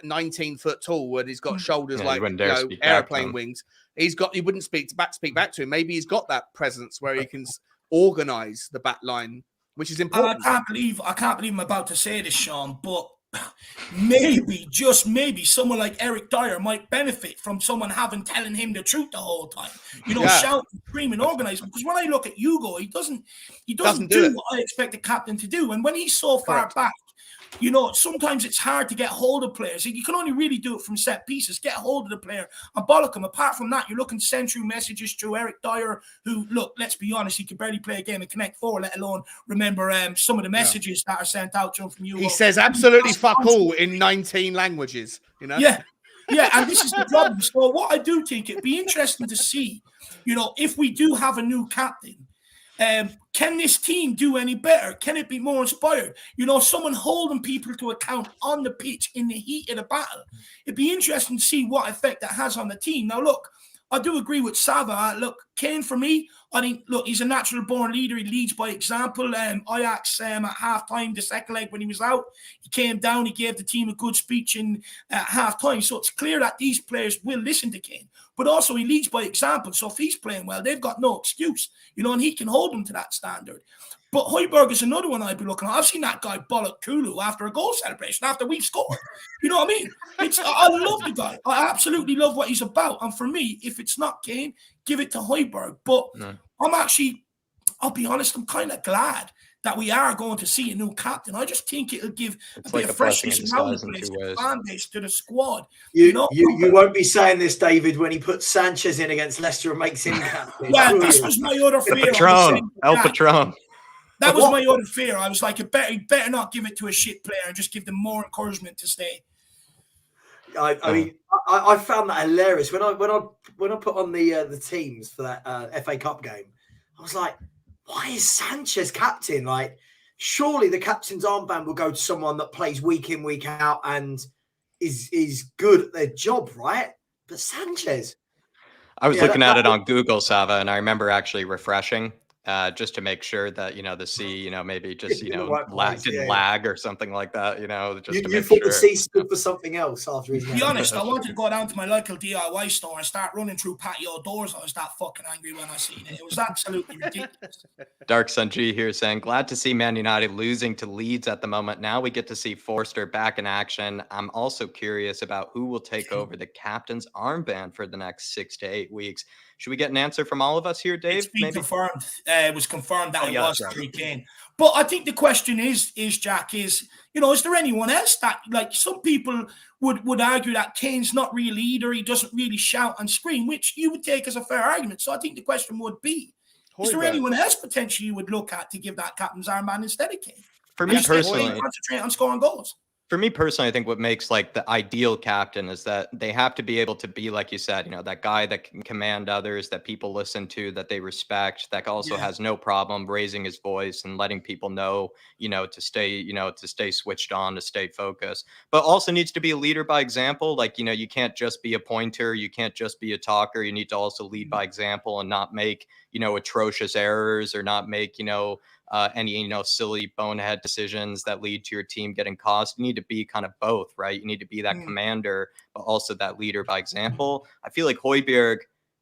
19 foot tall and he's got shoulders like airplane wings. He wouldn't speak back to him. Maybe he's got that presence where he can organize the back line, which is important.
I can't believe I'm about to say this, Sean, but maybe, just maybe, someone like Eric Dyer might benefit from someone telling him the truth the whole time. Shouting, screaming, organizing. Because when I look at Hugo, he doesn't do what I expect the captain to do. And when he's so far back, sometimes it's hard to get hold of players. You can only really do it from set pieces. Get hold of the player and bollock him. Apart from that, you're looking to send through messages through Eric Dyer, who, look, let's be honest, he could barely play a game in Connect 4, let alone remember some of the messages that are sent out to him from you.
He says absolutely fuck all in 19 languages, Yeah,
and this is the problem. So what I do think, it'd be interesting to see, if we do have a new captain, can this team do any better? Can it be more inspired? Someone holding people to account on the pitch in the heat of the battle. It'd be interesting to see what effect that has on the team. Now, look, I do agree with Sava. Look, Kane, for me, I think, look, he's a natural born leader. He leads by example. Ajax at halftime, the second leg when he was out, he came down, he gave the team a good speech at halftime. So it's clear that these players will listen to Kane. But also he leads by example. So if he's playing well, they've got no excuse, and he can hold them to that standard. But Højbjerg is another one I'd be looking at. I've seen that guy bollock Kulu after a goal celebration, after we've scored. You know what I mean? I love the guy. I absolutely love what he's about. And for me, if it's not Kane, give it to Højbjerg. But I'll be honest, I'm kind of glad that we are going to see a new captain. I just think it'll give a bit of freshness around the place, fan base, to the squad.
You won't be saying this, David, when he puts Sanchez in against Leicester and makes him captain.
Well, this was my other fear.
El Patron.
That was my other fear. I was like, you better not give it to a shit player and just give them more encouragement to stay.
I mean, I found that hilarious when I put on the teams for that FA Cup game. I was like, why is Sanchez captain? Like, surely the captain's armband will go to someone that plays week in, week out and is good at their job, right? But Sanchez.
I was looking at it on Google, Sava, and I remember actually refreshing just to make sure that, the C, maybe just, didn't lag or something like that, just to
you
make
thought
sure.
the C stood for something else after his name.
To be honest, I wanted to go down to my local DIY store and start running through patio doors. I was that fucking angry when I seen it. It was absolutely ridiculous.
Dark Sun G here saying, glad to see Man United losing to Leeds at the moment. Now we get to see Forster back in action. I'm also curious about who will take over the captain's armband for the next 6 to 8 weeks. Should we get an answer from all of us here, Dave?
It's been confirmed. It was confirmed that it was Harry Kane. But I think the question is Jack, is there anyone else that, like, some people would argue that Kane's not really a leader, he doesn't really shout and scream, which you would take as a fair argument. So I think the question would be, is there anyone else potentially you would look at to give that captain's armband instead of Kane?
For me personally,
concentrate on scoring goals.
For me personally, I think what makes like the ideal captain is that they have to be able to be, like you said, that guy that can command others, that people listen to, that they respect, that also has no problem raising his voice and letting people know, to stay switched on, to stay focused, but also needs to be a leader by example. Like, you can't just be a pointer. You can't just be a talker. You need to also lead by example and not make, atrocious errors or not make, any silly bonehead decisions that lead to your team getting cost. You need to be kind of both, right? You need to be that commander, but also that leader by example. I feel like Højbjerg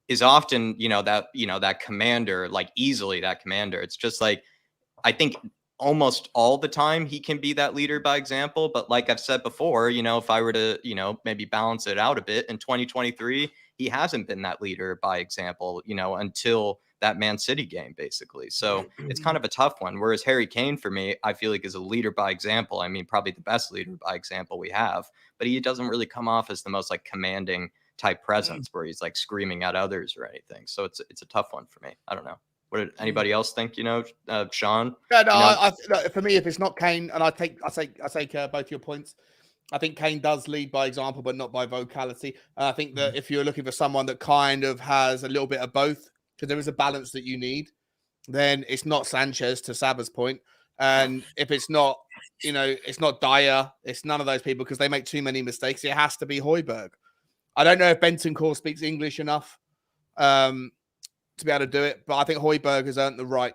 is often, that commander, like easily that commander. It's just like, I think almost all the time he can be that leader by example. But like I've said before, if I were to, maybe balance it out a bit in 2023, he hasn't been that leader by example, until that Man City game, basically. So it's kind of a tough one. Whereas Harry Kane, for me, I feel like is a leader by example. I mean, probably the best leader by example we have, but he doesn't really come off as the most like commanding type presence where he's like screaming at others or anything. So it's a tough one for me. I don't know. What did anybody else think? Sean?
Yeah, for me, if it's not Kane, and I take both your points. I think Kane does lead by example, but not by vocality. I think that if you're looking for someone that kind of has a little bit of both, because there is a balance that you need, then it's not Sanchez, to Saba's point. And if it's not, it's not Dyer, it's none of those people because they make too many mistakes. It has to be Højbjerg. I don't know if Bentancur speaks English enough to be able to do it, but I think Højbjerg has earned the right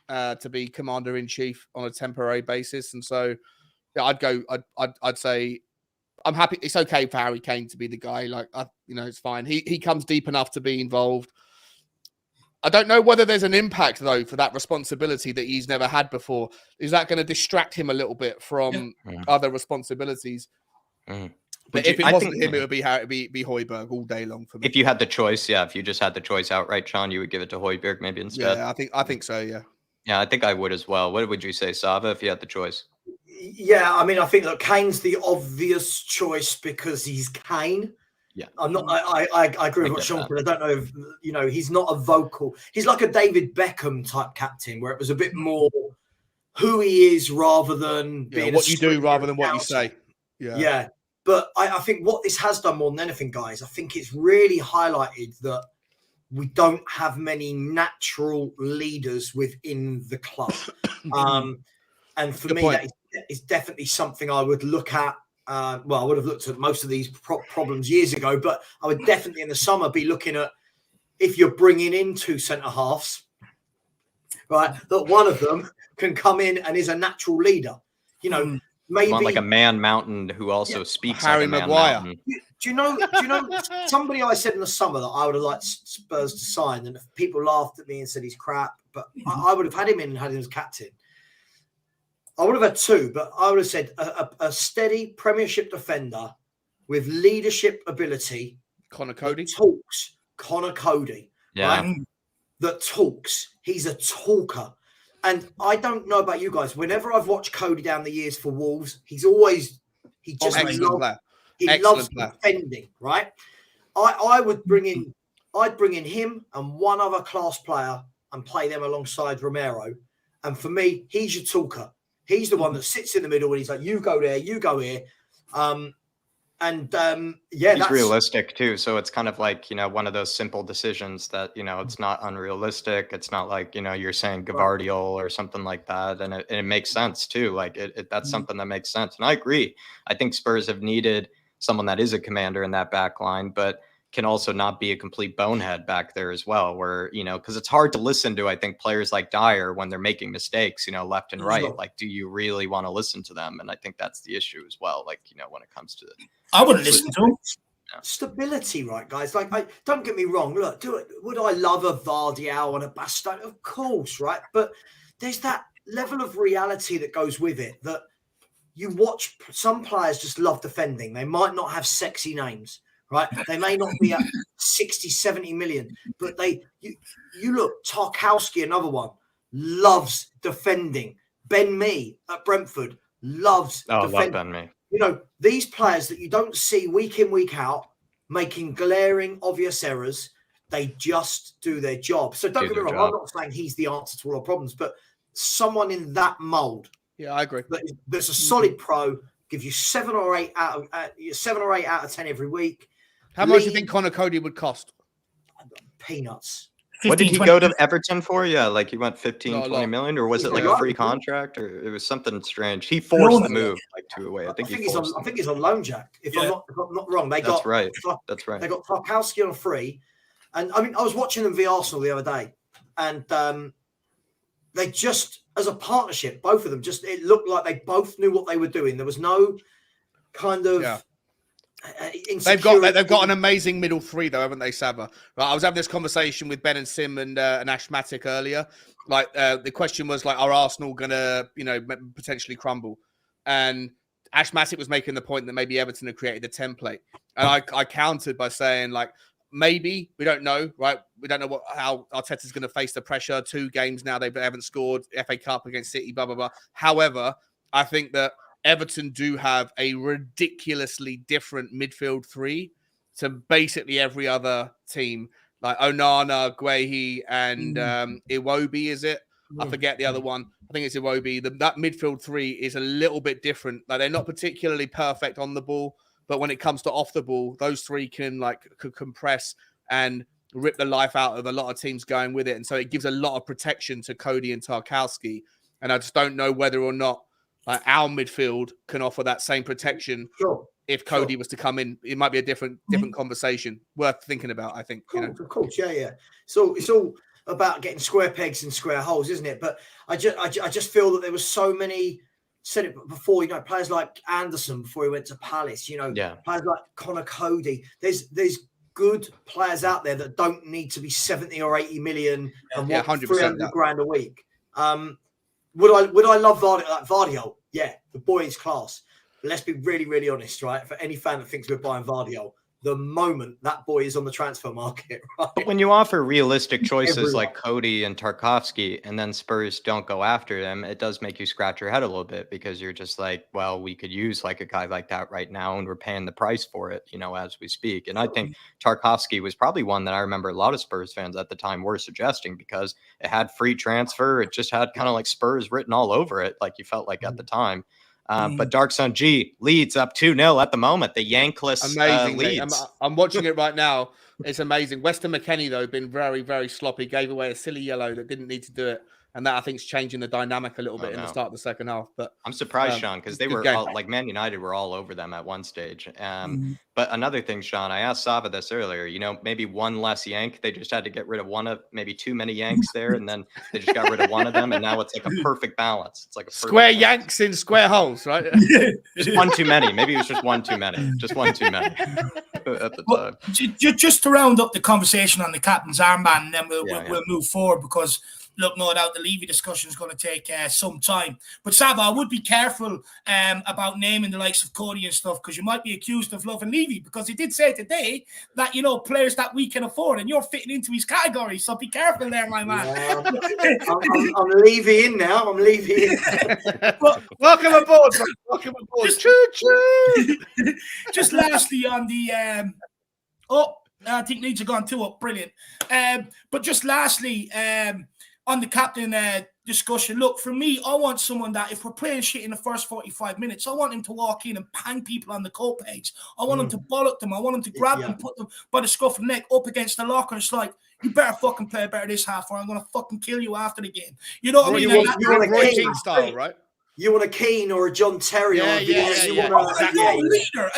to be commander-in-chief on a temporary basis. And so, yeah, I'd say I'm happy. It's okay for Harry Kane to be the guy. Like, it's fine. He comes deep enough to be involved. I don't know whether there's an impact, though, for that responsibility that he's never had before. Is that going to distract him a little bit from other responsibilities? But if it wasn't him, it would be Højbjerg all day long for me.
If you had the choice, if you just had the choice outright, Sean, you would give it to Højbjerg maybe instead?
Yeah, I think so, yeah.
Yeah, I think I would as well. What would you say, Sava, if you had the choice?
Yeah, I mean, I think that Kane's the obvious choice because he's Kane.
Yeah,
I'm not. I agree with what Sean said. I don't know if he's not a vocal. He's like a David Beckham type captain, where it was a bit more who he is rather than being
what you do rather than what you say.
Yeah. But I think what this has done more than anything, guys, I think it's really highlighted that we don't have many natural leaders within the club. And for me, that is definitely something I would look at. I would have looked at most of these problems years ago, but I would definitely in the summer be looking at if you're bringing in two centre-halves, right, that one of them can come in and is a natural leader. Maybe
like a man mountain who also speaks
Harry
like a
Maguire.
Man
do you know somebody I said in the summer that I would have liked Spurs to sign, and if people laughed at me and said he's crap, but I would have had him in and had him as captain. I would have had two, but I would have said a steady Premiership defender with leadership ability.
Connor Cody.
Talks. Connor Cody.
Yeah.
Right? That talks. He's a talker. And I don't know about you guys. Whenever I've watched Cody down the years for Wolves, he loves defending, right? I'd bring in him and one other class player and play them alongside Romero. And for me, he's your talker. He's the one that sits in the middle and he's like, you go there, you go here.
He's realistic too. So it's kind of like, one of those simple decisions that, it's not unrealistic. It's not like, you're saying Gavardiol or something like that. And it makes sense too. Like that's something that makes sense. And I agree. I think Spurs have needed someone that is a commander in that back line, but can also not be a complete bonehead back there as well, where, because it's hard to listen to, I think, players like Dyer when they're making mistakes, left and right.
Sure.
Like, do you really want to listen to them? And I think that's the issue as well. Like, when it comes to
I wouldn't listen to him.
Stability, right, guys? Like, don't get me wrong. Look, would I love a Vardial and a Bastone? Of course, right? But there's that level of reality that goes with it that you watch. Some players just love defending. They might not have sexy names, right? They may not be at 60, 70 million, but you look, Tarkowski, another one, loves defending. Ben Mee at Brentford loves defending.
Love Ben Mee.
These players that you don't see week in, week out, making glaring, obvious errors, they just do their job. So don't get me wrong, I'm not saying he's the answer to all our problems, but someone in that mould.
Yeah, I agree.
There's a solid pro, give you 7 or 8 out of 10 every week.
How much do you think Connor Cody would cost?
Peanuts.
15,
what did he
20.
go to Everton for? Yeah, like he went 15, 20 million, or was it like
Yeah.
a free contract, or it was something strange? He forced the move like 2 away. I think he's
on loan, Jack. If I'm not wrong,
That's right.
They got Tarkowski on a free, and I was watching them v Arsenal the other day, and they just, as a partnership, both of them, it looked like they both knew what they were doing. There was no kind of.
They've got an amazing middle three though, haven't they, Saba? Right, I was having this conversation with Ben and Sim and Ash Matic earlier. Like the question was like, are Arsenal gonna potentially crumble? And Ash Matic was making the point that maybe Everton had created the template, and I countered by saying like, maybe, we don't know, right? We don't know how Arteta's going to face the pressure. 2 games now they haven't scored, FA Cup against City, blah blah blah. However, I think that Everton do have a ridiculously different midfield three to basically every other team, like Onana, Guehi, and Iwobi, is it? I forget the other one. I think it's Iwobi. That midfield three is a little bit different. Like, they're not particularly perfect on the ball, but when it comes to off the ball, those three can compress and rip the life out of a lot of teams going with it. And so it gives a lot of protection to Cody and Tarkowski. And I just don't know whether or not our midfield can offer that same protection.
Sure.
If Cody was to come in, it might be a different conversation worth thinking about, I think.
Of course, yeah. So it's all about getting square pegs in square holes, isn't it? But I just feel that there was so many, said it before, players like Anderson before he went to Palace, players like Connor Cody. There's good players out there that don't need to be 70 or 80 million and 300 grand a week. Would I love Vardiol? Yeah, the boy is class. But let's be really, really honest, right? For any fan that thinks we're buying Vardiol, the moment that boy is on the transfer market, right?
But when you offer realistic choices like Cody and Tarkowski, and then Spurs don't go after them, it does make you scratch your head a little bit, because you're just like, well, we could use like a guy like that right now, and we're paying the price for it, as we speak. And I think Tarkowski was probably one that I remember a lot of Spurs fans at the time were suggesting, because it had free transfer. It just had kind of like Spurs written all over it, like you felt like at the time. But Dark Sun G leads up 2-0 at the moment. The Yankless leads.
I'm watching it right now. It's amazing. Weston McKennie, though, been very, very sloppy. Gave away a silly yellow that didn't need to do it. And that, I think, is changing the dynamic a little bit in the start of the second half. But
I'm surprised, Sean, because they were like Man United were all over them at one stage. But another thing, Sean, I asked Sava this earlier, maybe one less Yank. They just had to get rid of maybe too many Yanks there. And then they just got rid of one of them. And now it's like a perfect balance. It's like a
square Yanks in square holes, right?
Just one too many. Maybe it was just one too many. Just one too many at the time.
Just to round up the conversation on the captain's armband, and then we'll move forward, because look, no doubt the Levy discussion is going to take some time. But Sava, I would be careful about naming the likes of Cody and stuff, because you might be accused of loving Levy, because he did say today that, players that we can afford, and you're fitting into his category. So be careful there, my man.
Yeah, I'm Levy in now. I'm Levy in.
But,
welcome aboard, bro. Welcome aboard. Choo-choo.
Just lastly on the I think Leeds have gone 2 up. Brilliant. But just lastly, on the captain discussion, look, for me, I want someone that if we're playing shit in the first 45 minutes, I want him to walk in and bang people on the coat page. I want him to bollock them. I want him to grab them, put them by the scruff of the neck up against the locker. It's like, you better fucking play better this half, or I'm going to fucking kill you after the game. You know what I mean?
You want a Roy Keane style, right?
You want a Keane or a John Terry or a
a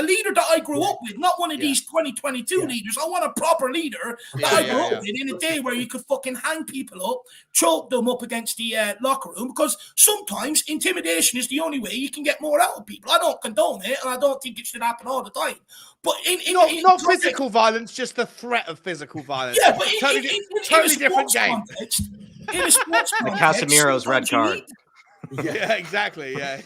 leader that I grew up with, not one of these 2022 leaders. I want a proper leader that I grew up with in a day where you could fucking hang people up, choke them up against the locker room, because sometimes intimidation is the only way you can get more out of people. I don't condone it, and I don't think it should happen all the time. But
not physical violence, just the threat of physical violence.
Yeah, but
totally different game.
In a sports context,
Casemiro's red card.
Yeah, exactly. Yeah.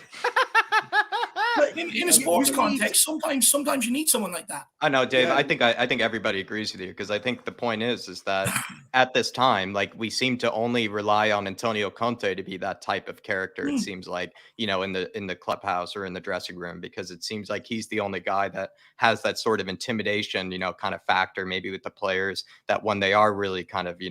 But in a sports context, sometimes you need someone like that.
I know, Dave. Yeah. I think everybody agrees with you, because I think the point is that at this time, like, we seem to only rely on Antonio Conte to be that type of character. It seems like, in the clubhouse or in the dressing room, because it seems like he's the only guy that has that sort of intimidation, kind of factor, maybe with the players, that when they are really kind of,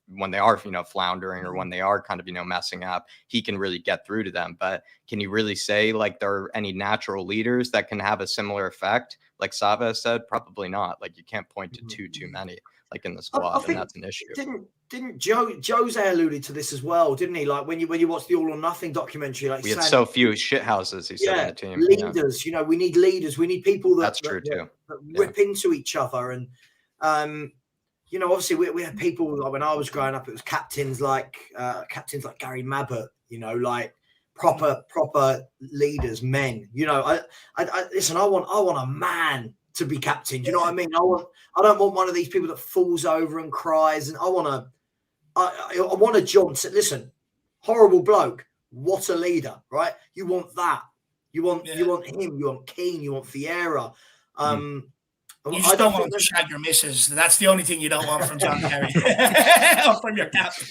when they are, floundering, or when they are kind of, messing up, he can really get through to them. But can you really say like there are any natural leaders that can have a similar effect? Like Sava said, probably not. Like, you can't point to too many like in the squad, and that's an issue.
Didn't Jose alluded to this as well, didn't he? Like when you watch the All or Nothing documentary, like
we had so few shithouses, he said, on the team.
Leaders, we need leaders. We need people that rip into each other. And obviously we had people, like when I was growing up, it was captains like Gary Mabbott, like proper leaders, men. I listen. I want a man to be captain. Do you know what I mean? I don't want one of these people that falls over and cries. And I want a Johnson. Listen, horrible bloke. What a leader, right? You want that. You want him. You want Keane. You want Vieira.
You just don't want to shag your missus. That's the only thing you don't want from John Terry or from your captain.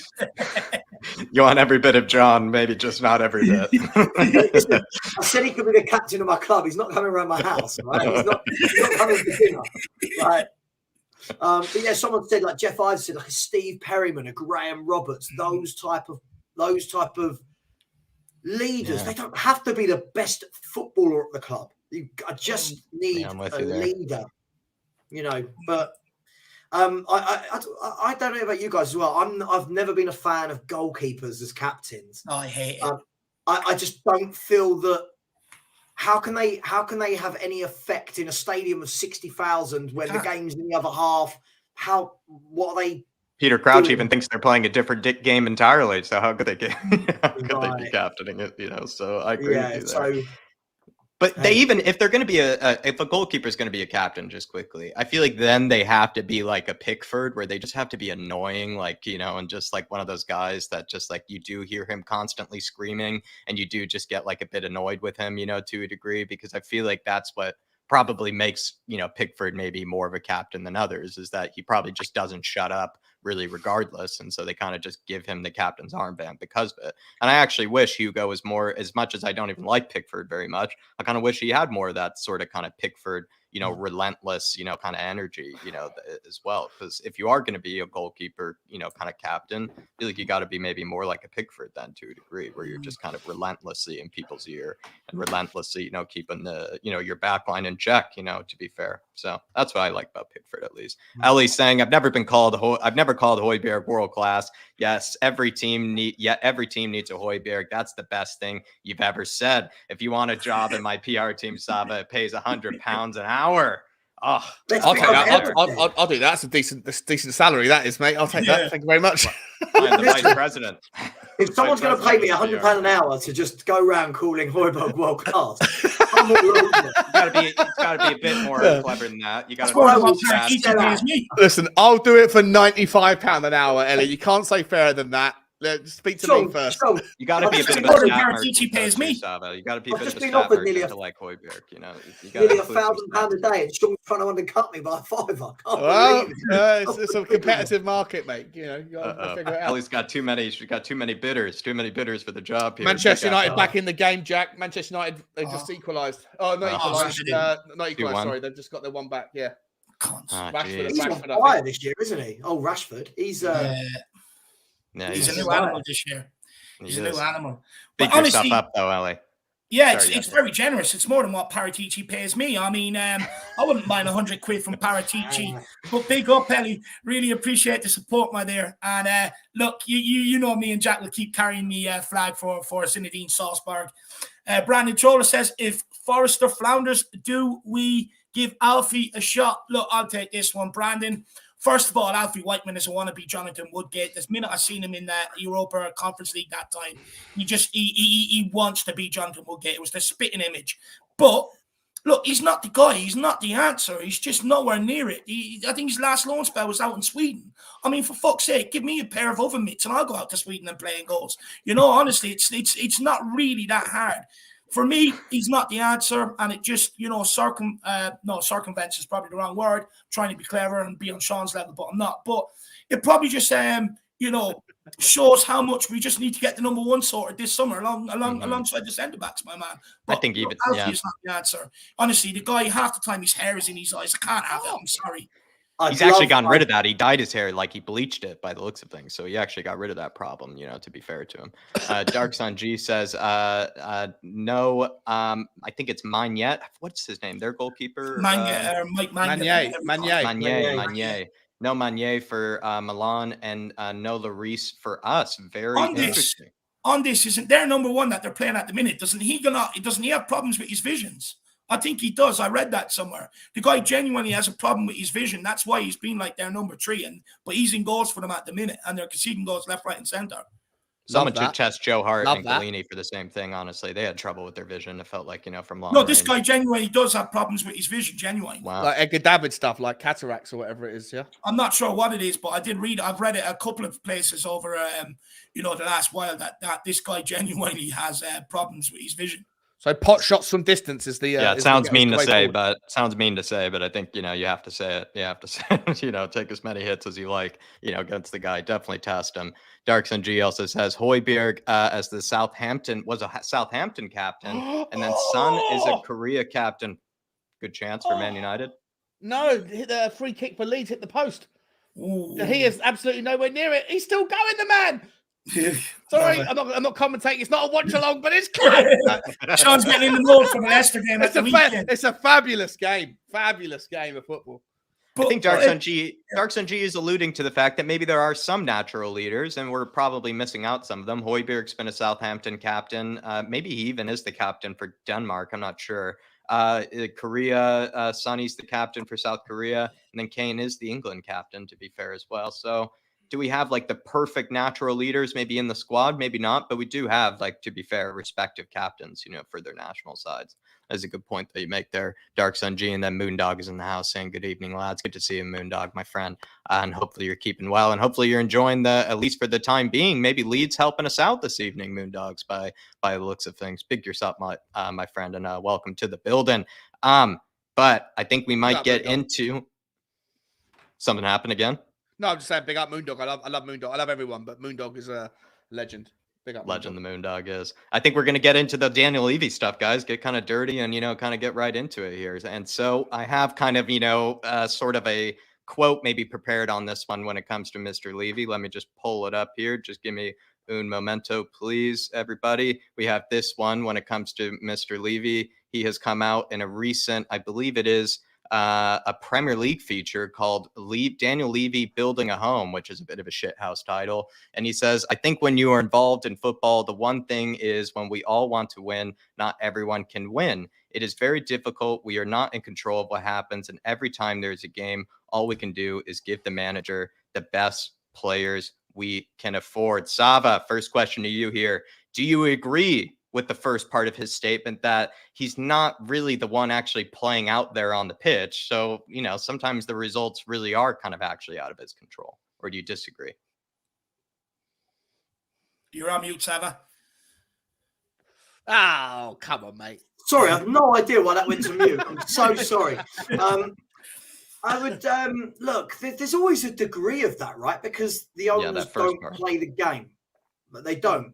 You want every bit of John, maybe just not every bit.
Listen, I said he could be the captain of my club. He's not coming around my house, right? He's not coming to dinner, right? But yeah, someone said, like Jeff Ives said, like a Steve Perryman, a Graham Roberts, those type of leaders. They don't have to be the best footballer at the club. I just need a leader. But I don't know about you guys as well. I've never been a fan of goalkeepers as captains.
Oh, I hate it.
I just don't feel that. How can they have any effect in a stadium of 60,000 when the game's in the other half? What are they?
Peter Crouch even thinks they're playing a different game entirely. So how could they be captaining it? So I agree with you there. But they even, if they're going to be if a goalkeeper is going to be a captain, just quickly, I feel like then they have to be like a Pickford, where they just have to be annoying, like, and just like one of those guys that just like you do hear him constantly screaming, and you do just get like a bit annoyed with him, to a degree, because I feel like that's what probably makes, Pickford maybe more of a captain than others, is that he probably just doesn't shut up really regardless. And so they kind of just give him the captain's armband because of it. And I actually wish Hugo was more, as much as I don't even like Pickford very much, I kind of wish he had more of that sort of kind of Pickford, relentless, kind of energy, as well. Because if you are going to be a goalkeeper, kind of captain, I feel like you got to be maybe more like a Pickford then, to a degree, where you're just kind of relentlessly in people's ear and relentlessly, keeping the, your back line in check, to be fair. So that's what I like about Pickford, at least. Ellie's saying, I've never called Højbjerg world class. Yes, every team needs a Højbjerg. That's the best thing you've ever said. If you want a job in my PR team, Sava, it pays £100 an hour. Oh,
I'll take that. I'll do that. That's a decent salary, that is, mate. I'll take that. Thank you very much.
I'm the vice president.
If someone's going to pay me £100 an hour to just go around calling Højbjerg world class, I'm all over it.
It's got to be a bit more clever than that. You got to
Listen, I'll do it for £95 an hour, Ellie. You can't say fairer than that. Let's speak to me first.
Sean,
You got to be a bit of a
Gordon
stat
Paratici
merchant,
pays
though, too,
me.
Sava. You got to be a
I've
bit of
just
a
been
stat
offered nearly
merchant to like Højbjerg. You know, you got
nearly
to include some
£1,000 a
stats.
day, and Sean's trying to undercut me by £5. I can't
Well,
believe it.
it's a competitive market, mate. You know, you got to figure it out.
Ellie's got too many. She's got too many bidders. Too many bidders for the job here.
Manchester United back in the game, Jack. Manchester United, they just equalised. Oh, not equalised. Not equalised. Sorry, they've just got their one back. Yeah.
Rashford, he's on fire this year, isn't he? Oh, Rashford. He's
he's a new animal this year. He's a new animal.
Big yourself up, though, Ellie.
Yeah, it's very generous. It's more than what Paratici pays me. I mean, I wouldn't mind 100 quid from Paratici. But big up, Ellie. Really appreciate the support, my dear. And look, you know me and Jack will keep carrying the flag for Zinedine Salzburg. Brandon Troller says, if Forrester flounders, do we give Alfie a shot? Look, I'll take this one, Brandon. First of all, Alfie Whiteman is a wannabe Jonathan Woodgate. This minute I seen him in the Europa Conference League that time, he wants to be Jonathan Woodgate. It was the spitting image. But look, he's not the guy. He's not the answer. He's just nowhere near it. I think his last loan spell was out in Sweden. I mean, for fuck's sake, give me a pair of oven mitts and I'll go out to Sweden and play in goals. You know, honestly, it's not really that hard. For me, he's not the answer, and it just, you know, circumvents is probably the wrong word. Trying to be clever and be on Sean's level, but I'm not. But it probably just, you know, shows how much we just need to get the number one sorted this summer alongside the centre backs, my man. But,
I think even
Alfie is not the answer. Honestly, the guy, half the time his hair is in his eyes. I can't have it. I'm sorry.
He's actually gotten rid of that. He dyed his hair, like he bleached it by the looks of things. So he actually got rid of that problem, you know, to be fair to him. Dark Sun G says, no, I think it's Magnet. What's his name? Their goalkeeper?
Mike
Magnet.
No Magnet for Milan and no Lloris for us. Very interesting.
On this, isn't their number one that they're playing at the minute? Doesn't he have problems with his visions? I think he does. I read that somewhere. The guy genuinely has a problem with his vision. That's why he's been like their number 3. But he's in goals for them at the minute, and they're conceding goals left, right, and centre.
Someone should test Joe Hart and Galini for the same thing. Honestly, they had trouble with their vision. It felt like, you know, from long.
No, this guy genuinely does have problems with his vision. Genuinely,
wow.
Like Edgar David stuff, like cataracts or whatever it is. Yeah,
I'm not sure what it is, but I did read. I've read it a couple of places over, you know, the last while that this guy genuinely has problems with his vision.
So pot shots from distance is the
it sounds mean to say, but I think, you know, you have to say it. You have to say it, you know, take as many hits as you like, you know, against the guy. Definitely test him. Darkson G also says Højbjerg as the Southampton captain, and then Son is a Korea captain. Good chance for Man United.
No, hit a free kick for Leeds, hit the post.
Ooh.
He is absolutely nowhere near it. He's still going, the man. Sorry, I'm not commentating. It's not a watch along, but it's class.
Sean's getting in the mood for the Leicester game at the weekend.
It's a fabulous game of football.
I think Darkson G is alluding to the fact that maybe there are some natural leaders, and we're probably missing out some of them. Højbjerg's been a Southampton captain. Maybe he even is the captain for Denmark. I'm not sure. Korea, Sonny's the captain for South Korea, and then Kane is the England captain, to be fair as well. So do we have like the perfect natural leaders maybe in the squad? Maybe not, but we do have, like, to be fair, respective captains, you know, for their national sides. That's a good point that you make there. Dark Sun G, and then Moondog is in the house saying good evening, lads. Good to see you, Moondog, my friend. And hopefully you're keeping well, and hopefully you're enjoying at least for the time being, maybe Leeds helping us out this evening, Moondogs, by the looks of things. Big yourself, my friend, and welcome to the building. But I think we might get into something happen again.
No, I'm just saying, big up Moondog. I love Moondog. I love everyone, but Moondog is a legend. Big up
legend. Moondog. The Moondog is. I think we're going to get into the Daniel Levy stuff, guys. Get kind of dirty and, you know, kind of get right into it here. And so I have kind of, you know, sort of a quote maybe prepared on this one when it comes to Mr. Levy. Let me just pull it up here. Just give me un momento, please, everybody. We have this one when it comes to Mr. Levy. He has come out in a recent, I believe it is, a Premier League feature called Daniel Levy Building a Home, which is a bit of a shithouse title. And he says, I think when you are involved in football, the one thing is when we all want to win, not everyone can win. It is very difficult. We are not in control of what happens. And every time there's a game, all we can do is give the manager the best players we can afford. Sava, first question to you here. Do you agree with the first part of his statement that he's not really the one actually playing out there on the pitch? So, you know, sometimes the results really are kind of actually out of his control. Or do you disagree?
You're on mute, Sava.
Oh, come on, mate.
Sorry, I have no idea why that went to mute. I'm so sorry. I would look. There's always a degree of that, right? Because the owners don't play the game, but they don't.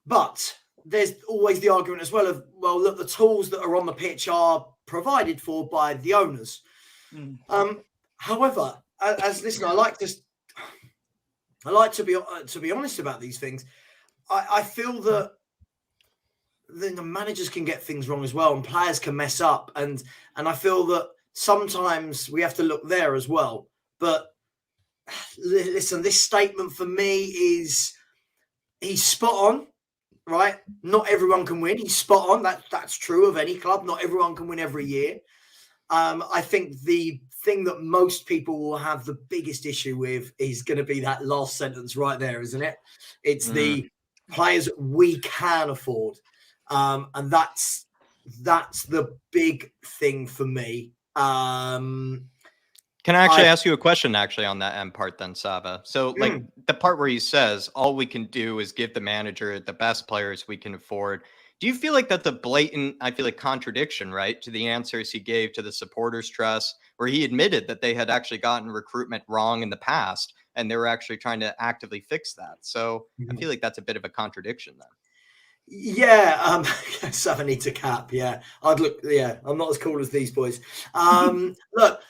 But there's always the argument as well of, well, look, the tools that are on the pitch are provided for by the owners. However, as listener, I like to be honest about these things. I feel that the managers can get things wrong as well, and players can mess up, and I feel that sometimes we have to look there as well. But listen, this statement for me is he's spot on, right? Not everyone can win. He's spot on. That's true of any club. Not everyone can win every year. I think the thing that most people will have the biggest issue with is going to be that last sentence right there, isn't it? It's the players we can afford. And that's the big thing for me.
Can I actually ask you a question on that end part then, Sava? So like the part where he says, all we can do is give the manager the best players we can afford. Do you feel like that's a blatant, contradiction, right, to the answers he gave to the supporters trust, where he admitted that they had actually gotten recruitment wrong in the past and they were actually trying to actively fix that? So I feel like that's a bit of a contradiction then.
Yeah, Sava needs a cap. Yeah, I'm not as cool as these boys. Look,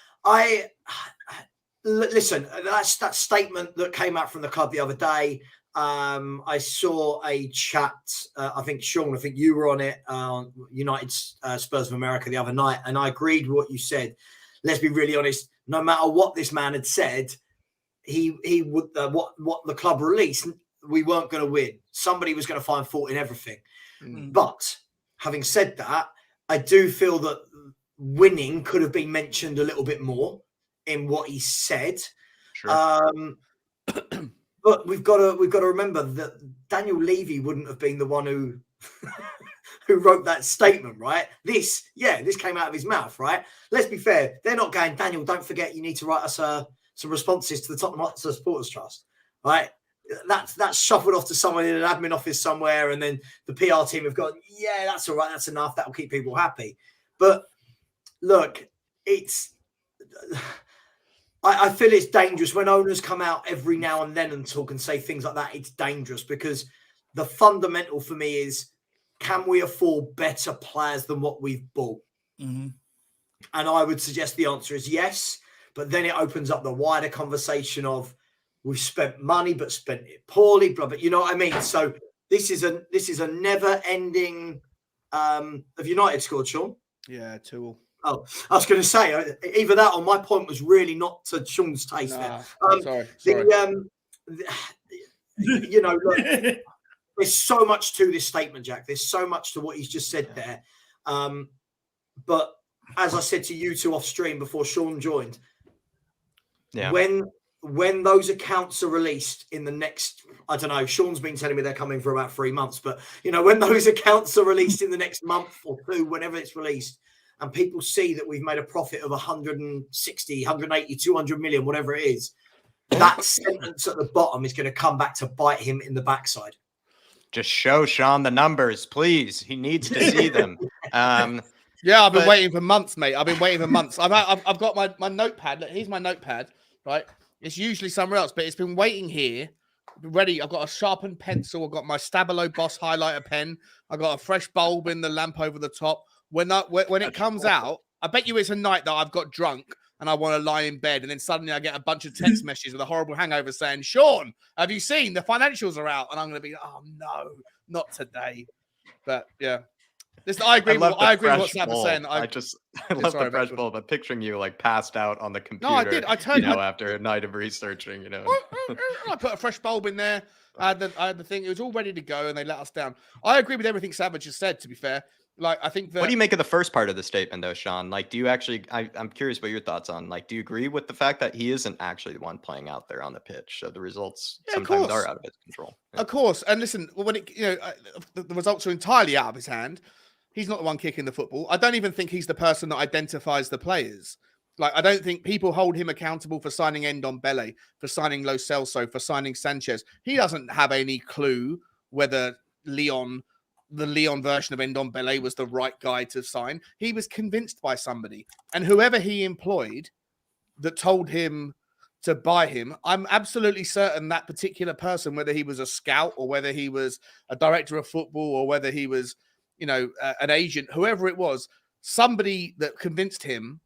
listen. That statement that came out from the club the other day. I saw a chat. I think Sean, you were on it on United Spurs of America the other night, and I agreed with what you said. Let's be really honest. No matter what this man had said, he would what the club released. We weren't going to win. Somebody was going to find fault in everything. But having said that, I do feel that winning could have been mentioned a little bit more in what he said.
Sure.
But we've got to remember that Daniel Levy wouldn't have been the one who wrote that statement, right? This came out of his mouth, right? Let's be fair. They're not going, Daniel, don't forget you need to write us some responses to the Tottenham Hotspur Supporters Trust, right? That's shuffled off to someone in an admin office somewhere, and then the PR team have gone, yeah, that's all right, that's enough, that will keep people happy. But look, I feel it's dangerous when owners come out every now and then and talk and say things like that. It's dangerous because the fundamental for me is, can we afford better players than what we've bought? And I would suggest the answer is yes, but then it opens up the wider conversation of, we've spent money, but spent it poorly, blah, blah. You know what I mean? So this is a never-ending. Have United scored, Sean?
Yeah, 2-2.
Oh, I was going to say either that or my point was really not to Sean's taste. There.
Sorry.
Look, there's so much to this statement, Jack. There's so much to what he's just said there. But as I said to you two off stream before Sean joined, when those accounts are released in the next, I don't know, Sean's been telling me they're coming for about 3 months, but when those accounts are released in the next month or two, whenever it's released, and people see that we've made a profit of 160, 180, 200 million, whatever it is, that sentence at the bottom is going to come back to bite him in the backside.
Just show Sean the numbers, please. He needs to see them.
Yeah, I've been waiting for months, mate. I've been waiting for months. I've got my notepad. Look, here's my notepad, right? It's usually somewhere else, but it's been waiting here. Ready. I've got a sharpened pencil. I've got my Stabilo Boss highlighter pen. I've got a fresh bulb in the lamp over the top. When it comes out, I bet you it's a night that I've got drunk and I want to lie in bed, and then suddenly I get a bunch of text messages with a horrible hangover saying, Sean, have you seen the financials are out? And I'm going to be, oh no, not today. But yeah. I agree with what Sam was saying. I
love the fresh bulb, but picturing you like passed out on the computer.
No, I did. I turned
after a night of researching,
I put a fresh bulb in there. I had the thing. It was all ready to go, and they let us down. I agree with everything Savage just said, to be fair. Like, I think that...
What do you make of the first part of the statement, though, Sean? Like, do you actually... I'm curious what your thoughts on. Like, do you agree with the fact that he isn't actually the one playing out there on the pitch? So the results sometimes are out of his control. Yeah.
Of course. And listen, when the results are entirely out of his hand, he's not the one kicking the football. I don't even think he's the person that identifies the players. Like, I don't think people hold him accountable for signing Ndombele, for signing Lo Celso, for signing Sanchez. He doesn't have any clue whether the Leon version of Ndombele was the right guy to sign. He was convinced by somebody. And whoever he employed that told him to buy him, I'm absolutely certain that particular person, whether he was a scout or whether he was a director of football or whether he was, an agent, whoever it was, somebody that convinced him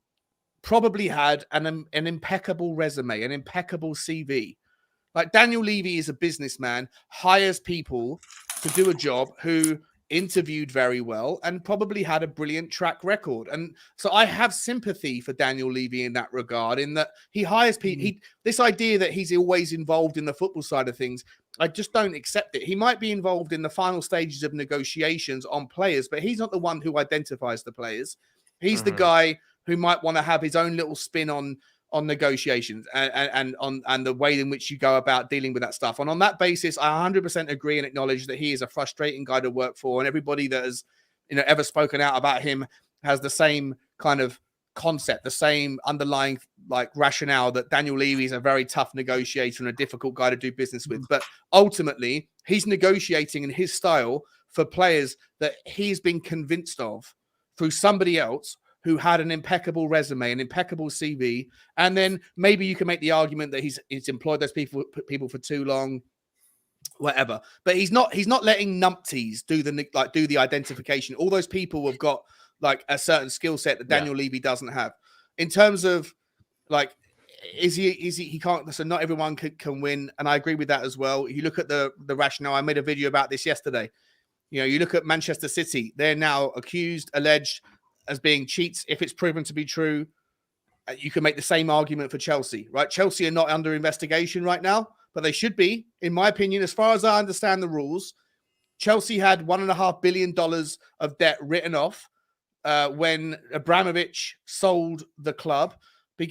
probably had an impeccable resume, an impeccable CV. Like, Daniel Levy is a businessman, hires people to do a job who interviewed very well and probably had a brilliant track record. And so I have sympathy for Daniel Levy in that regard, in that he hires people. This idea that he's always involved in the football side of things, I just don't accept it. He might be involved in the final stages of negotiations on players, but he's not the one who identifies the players. He's the guy who might want to have his own little spin on negotiations and the way in which you go about dealing with that stuff. And on that basis, I 100% agree and acknowledge that he is a frustrating guy to work for. And everybody that has, ever spoken out about him has the same kind of concept, the same underlying rationale that Daniel Levy is a very tough negotiator and a difficult guy to do business with. But ultimately, he's negotiating in his style for players that he's been convinced of through somebody else who had an impeccable resume, an impeccable CV, and then maybe you can make the argument that he's employed those people for too long, whatever. But he's not letting numpties do the identification. All those people have got like a certain skill set that Daniel Levy doesn't have. In terms of he can't. So not everyone can win, and I agree with that as well. You look at the rationale. I made a video about this yesterday. You look at Manchester City. They're now accused, alleged as being cheats. If it's proven to be true, you can make the same argument for Chelsea, right? Chelsea are not under investigation right now, but they should be, in my opinion. As far as I understand the rules, Chelsea had $1.5 billion of debt written off when Abramovich sold the club.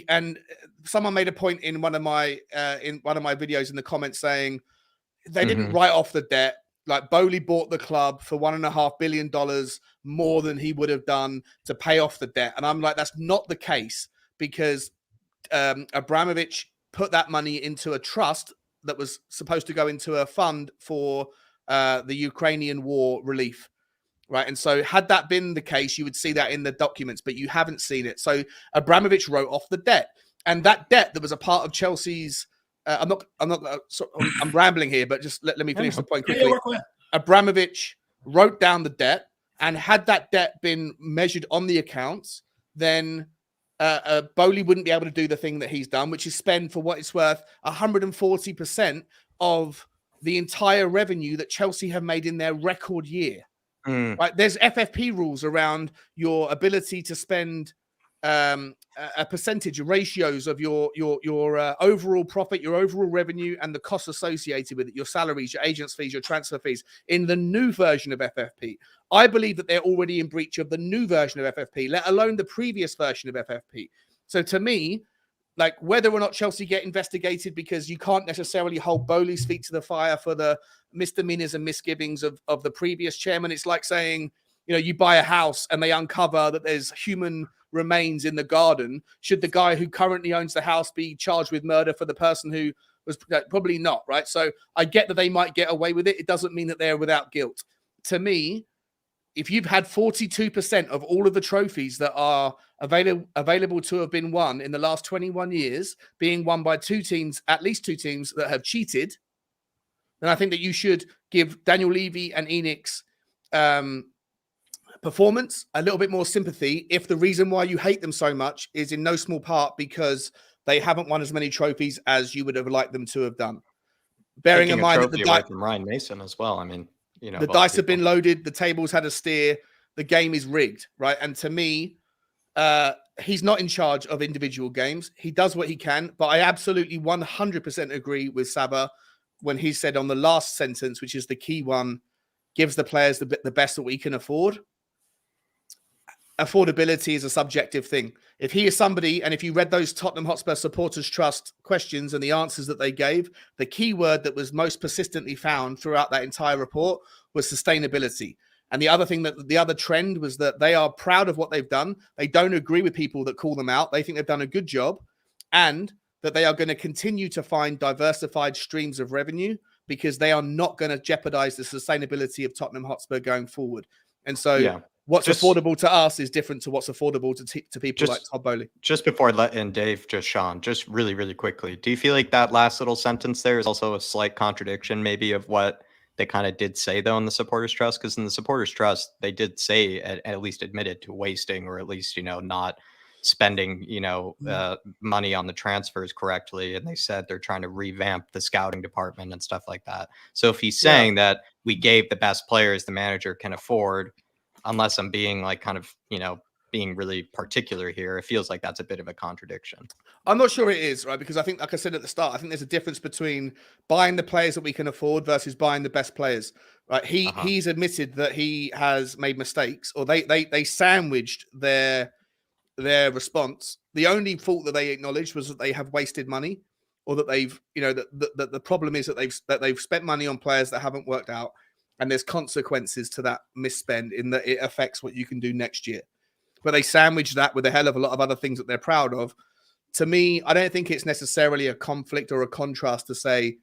And someone made a point in one of my videos in the comments saying they didn't write off the debt. Like, Bowley bought the club for $1.5 billion more than he would have done to pay off the debt. And I'm like, that's not the case, because Abramovich put that money into a trust that was supposed to go into a fund for the Ukrainian war relief. Right. And so had that been the case, you would see that in the documents, but you haven't seen it. So Abramovich wrote off the debt, and that debt that was a part of Chelsea's I'm rambling here, but just let me finish the point quickly. Abramovich wrote down the debt, and had that debt been measured on the accounts, then Bowley wouldn't be able to do the thing that he's done, which is spend, for what it's worth, 140% of the entire revenue that Chelsea have made in their record year. Right? There's FFP rules around your ability to spend a percentage, ratios of your overall profit, your overall revenue, and the costs associated with it, your salaries, your agents' fees, your transfer fees, in the new version of FFP. I believe that they're already in breach of the new version of FFP, let alone the previous version of FFP. So to me, like, whether or not Chelsea get investigated, because you can't necessarily hold Bowley's feet to the fire for the misdemeanors and misgivings of the previous chairman. It's like saying, you buy a house and they uncover that there's human remains in the garden. Should the guy who currently owns the house be charged with murder for the person who was? Probably not, right? So I get that they might get away with it. It doesn't mean that they're without guilt. To me, if you've had 42% of all of the trophies that are available to have been won in the last 21 years being won by at least two teams that have cheated, then I think that you should give Daniel Levy and Enix performance a little bit more sympathy, if the reason why you hate them so much is in no small part because they haven't won as many trophies as you would have liked them to have done. Bearing in mind that the
away from Ryan Mason as well. I mean,
the dice have been loaded, the tables had a steer, the game is rigged, right? And to me, he's not in charge of individual games. He does what he can, but I absolutely 100% agree with Saba when he said on the last sentence, which is the key one, gives the players the best that we can afford. Affordability is a subjective thing. If he is somebody, and if you read those Tottenham Hotspur Supporters Trust questions and the answers that they gave, the key word that was most persistently found throughout that entire report was sustainability. And the other thing the other trend was that they are proud of what they've done. They don't agree with people that call them out. They think they've done a good job, and that they are going to continue to find diversified streams of revenue because they are not going to jeopardize the sustainability of Tottenham Hotspur going forward. And so what's affordable to us is different to what's affordable to people like Todd Bowley.
Just before I let in Dave, Sean, just really, really quickly, do you feel like that last little sentence there is also a slight contradiction maybe of what they kind of did say, though, in the Supporters Trust? Because in the Supporters Trust, they did say, at least admitted to wasting, or at least, not spending, money on the transfers correctly. And they said they're trying to revamp the scouting department and stuff like that. So if he's saying that we gave the best players the manager can afford, unless I'm being like kind of, being really particular here, it feels like that's a bit of a contradiction.
I'm not sure it is, right? Because I think, like I said at the start, I think there's a difference between buying the players that we can afford versus buying the best players, right? He's admitted that he has made mistakes, or they sandwiched their response. The only fault that they acknowledged was that they have wasted money, or that they've, that the problem is that they've spent money on players that haven't worked out, and there's consequences to that misspend in that it affects what you can do next year. But they sandwich that with a hell of a lot of other things that they're proud of. To me, I don't think it's necessarily a conflict or a contrast to say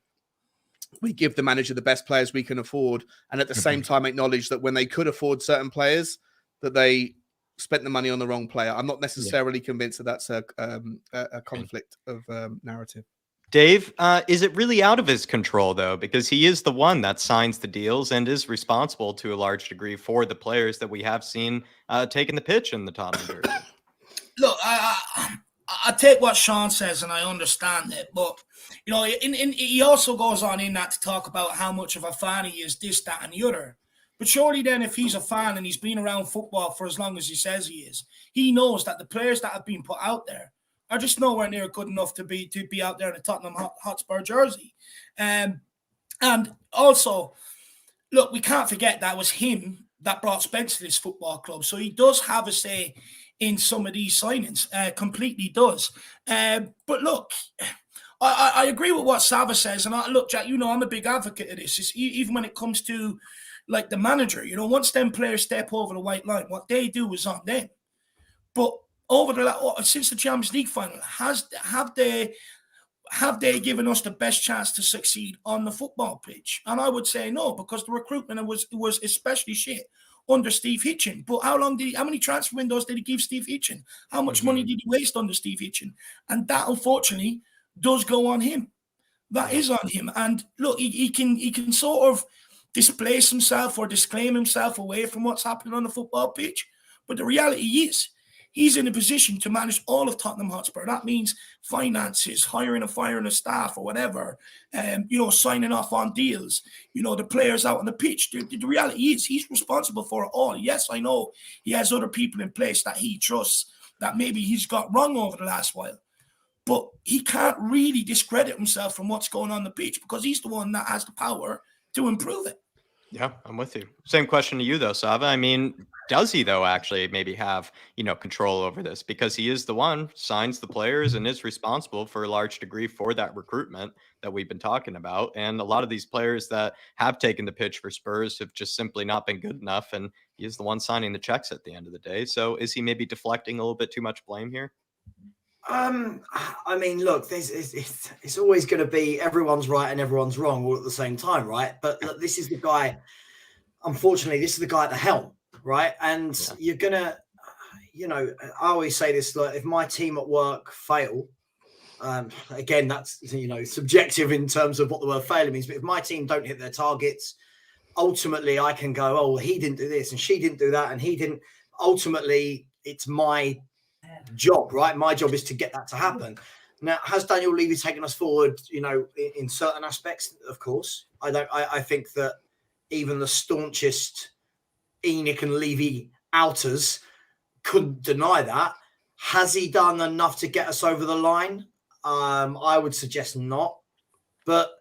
we give the manager the best players we can afford, and at the same time acknowledge that when they could afford certain players, that they spent the money on the wrong player. I'm not necessarily convinced that that's a conflict of narrative.
Dave, is it really out of his control, though? Because he is the one that signs the deals and is responsible to a large degree for the players that we have seen taking the pitch in the Tottenham jersey.
Look, I take what Sean says and I understand it, but he also goes on in that to talk about how much of a fan he is, this, that, and the other. But surely then, if he's a fan and he's been around football for as long as he says he is, he knows that the players that have been put out there are just nowhere near good enough to be out there in a Tottenham Hotspur jersey. And also, look, we can't forget that was him that brought Spence to this football club. So he does have a say in some of these signings, completely does. But look, I agree with what Sava says. And look, Jack, I'm a big advocate of this. Even when it comes to like the manager, once them players step over the white line, what they do is on them. But since the Champions League final, have they given us the best chance to succeed on the football pitch? And I would say no, because the recruitment was especially shit under Steve Hitchen. But how many transfer windows did he give Steve Hitchen? How much money did he waste under Steve Hitchen? And that, unfortunately, does go on him. That is on him. And look, he can sort of displace himself or disclaim himself away from what's happening on the football pitch. But the reality is, he's in a position to manage all of Tottenham Hotspur. That means finances, hiring and firing a staff or whatever, signing off on deals, the players out on the pitch. The reality is he's responsible for it all. Yes, I know he has other people in place that he trusts that maybe he's got wrong over the last while. But he can't really discredit himself from what's going on the pitch because he's the one that has the power to improve it.
Yeah, I'm with you. Same question to you, though, Sava. I mean, does he, though, actually maybe have, control over this? Because he is the one, signs the players, and is responsible for a large degree for that recruitment that we've been talking about. And a lot of these players that have taken the pitch for Spurs have just simply not been good enough. And he is the one signing the checks at the end of the day. So is he maybe deflecting a little bit too much blame here?
I mean, look, it's always going to be everyone's right and everyone's wrong all at the same time, right? But look, this is the guy, unfortunately, this is the guy at the helm, right? And you're going to, I always say this, like, if my team at work fail, again, that's, subjective in terms of what the word failing means. But if my team don't hit their targets, ultimately I can go, oh, well, he didn't do this and she didn't do that and he didn't. Ultimately, it's my job, right? My job is to get that to happen. Now, has Daniel Levy taken us forward, in certain aspects? Of course. I think that even the staunchest Enoch and Levy outers couldn't deny that. Has he done enough to get us over the line? I would suggest not. But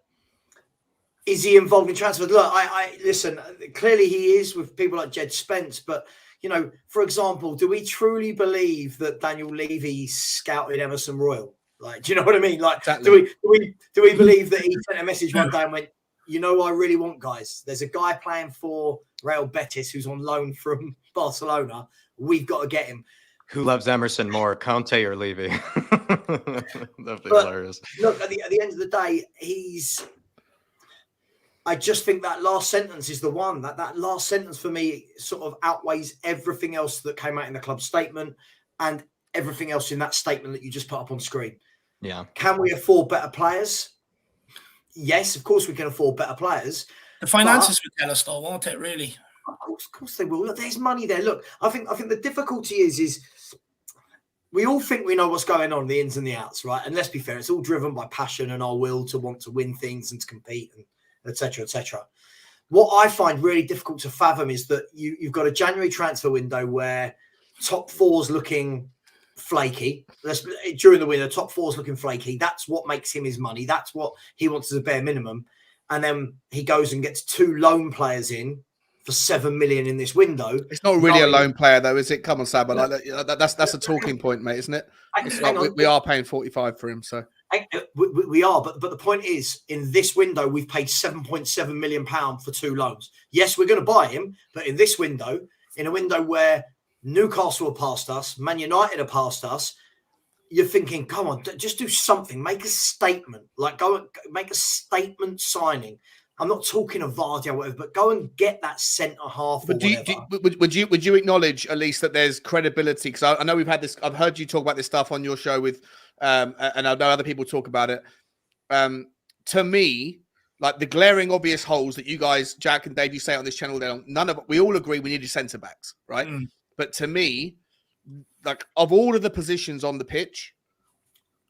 is he involved in transfers? Look, I listen, clearly he is with people like Jed Spence, but for example, do we truly believe that Daniel Levy scouted Emerson Royal? Like, do you know what I mean? Like, exactly. do we believe that he sent a message one day and went, you know who I really want, guys? There's a guy playing for Real Betis who's on loan from Barcelona. We've got to get him.
Who loves Emerson more, Conte or Levy? That'd be hilarious.
Look, at the end of the day, I just think that last sentence is the one. That last sentence for me sort of outweighs everything else that came out in the club statement and everything else in that statement that you just put up on screen.
Yeah.
Can we afford better players? Yes, of course we can afford better players.
The finances will tell us, though, won't it? Really?
Of course they will. Look, there's money there. Look, I think the difficulty is we all think we know what's going on, the ins and the outs, right? And let's be fair, it's all driven by passion and our will to want to win things and to compete, and etc., etc. What I find really difficult to fathom is that you've got a January transfer window where top four's looking flaky. During the winter, top four's looking flaky. That's what makes him his money. That's what he wants as a bare minimum. And then he goes and gets 2 loan players in for 7 million in this window.
It's not really a loan player, though, is it? Come on, Sab. Like, that's a talking point, mate, isn't it? Like we are paying 45 for him, so
we are. But the point is, in this window, we've paid 7.7 million pound for 2 loans. Yes, we're going to buy him, but in this window, in a window where Newcastle are past us, Man United are past us, you're thinking, come on, just do something, make a statement, like go and make a statement signing. I'm not talking of Vardy or whatever, but go and get that centre half.
But would you acknowledge at least that there's credibility? Because I know we've had this. I've heard you talk about this stuff on your show with, and I know other people talk about it. To me, like the glaring obvious holes that you guys, Jack and Dave, you say on this channel, we all agree we needed centre backs, right? Mm. But to me, like of all of the positions on the pitch,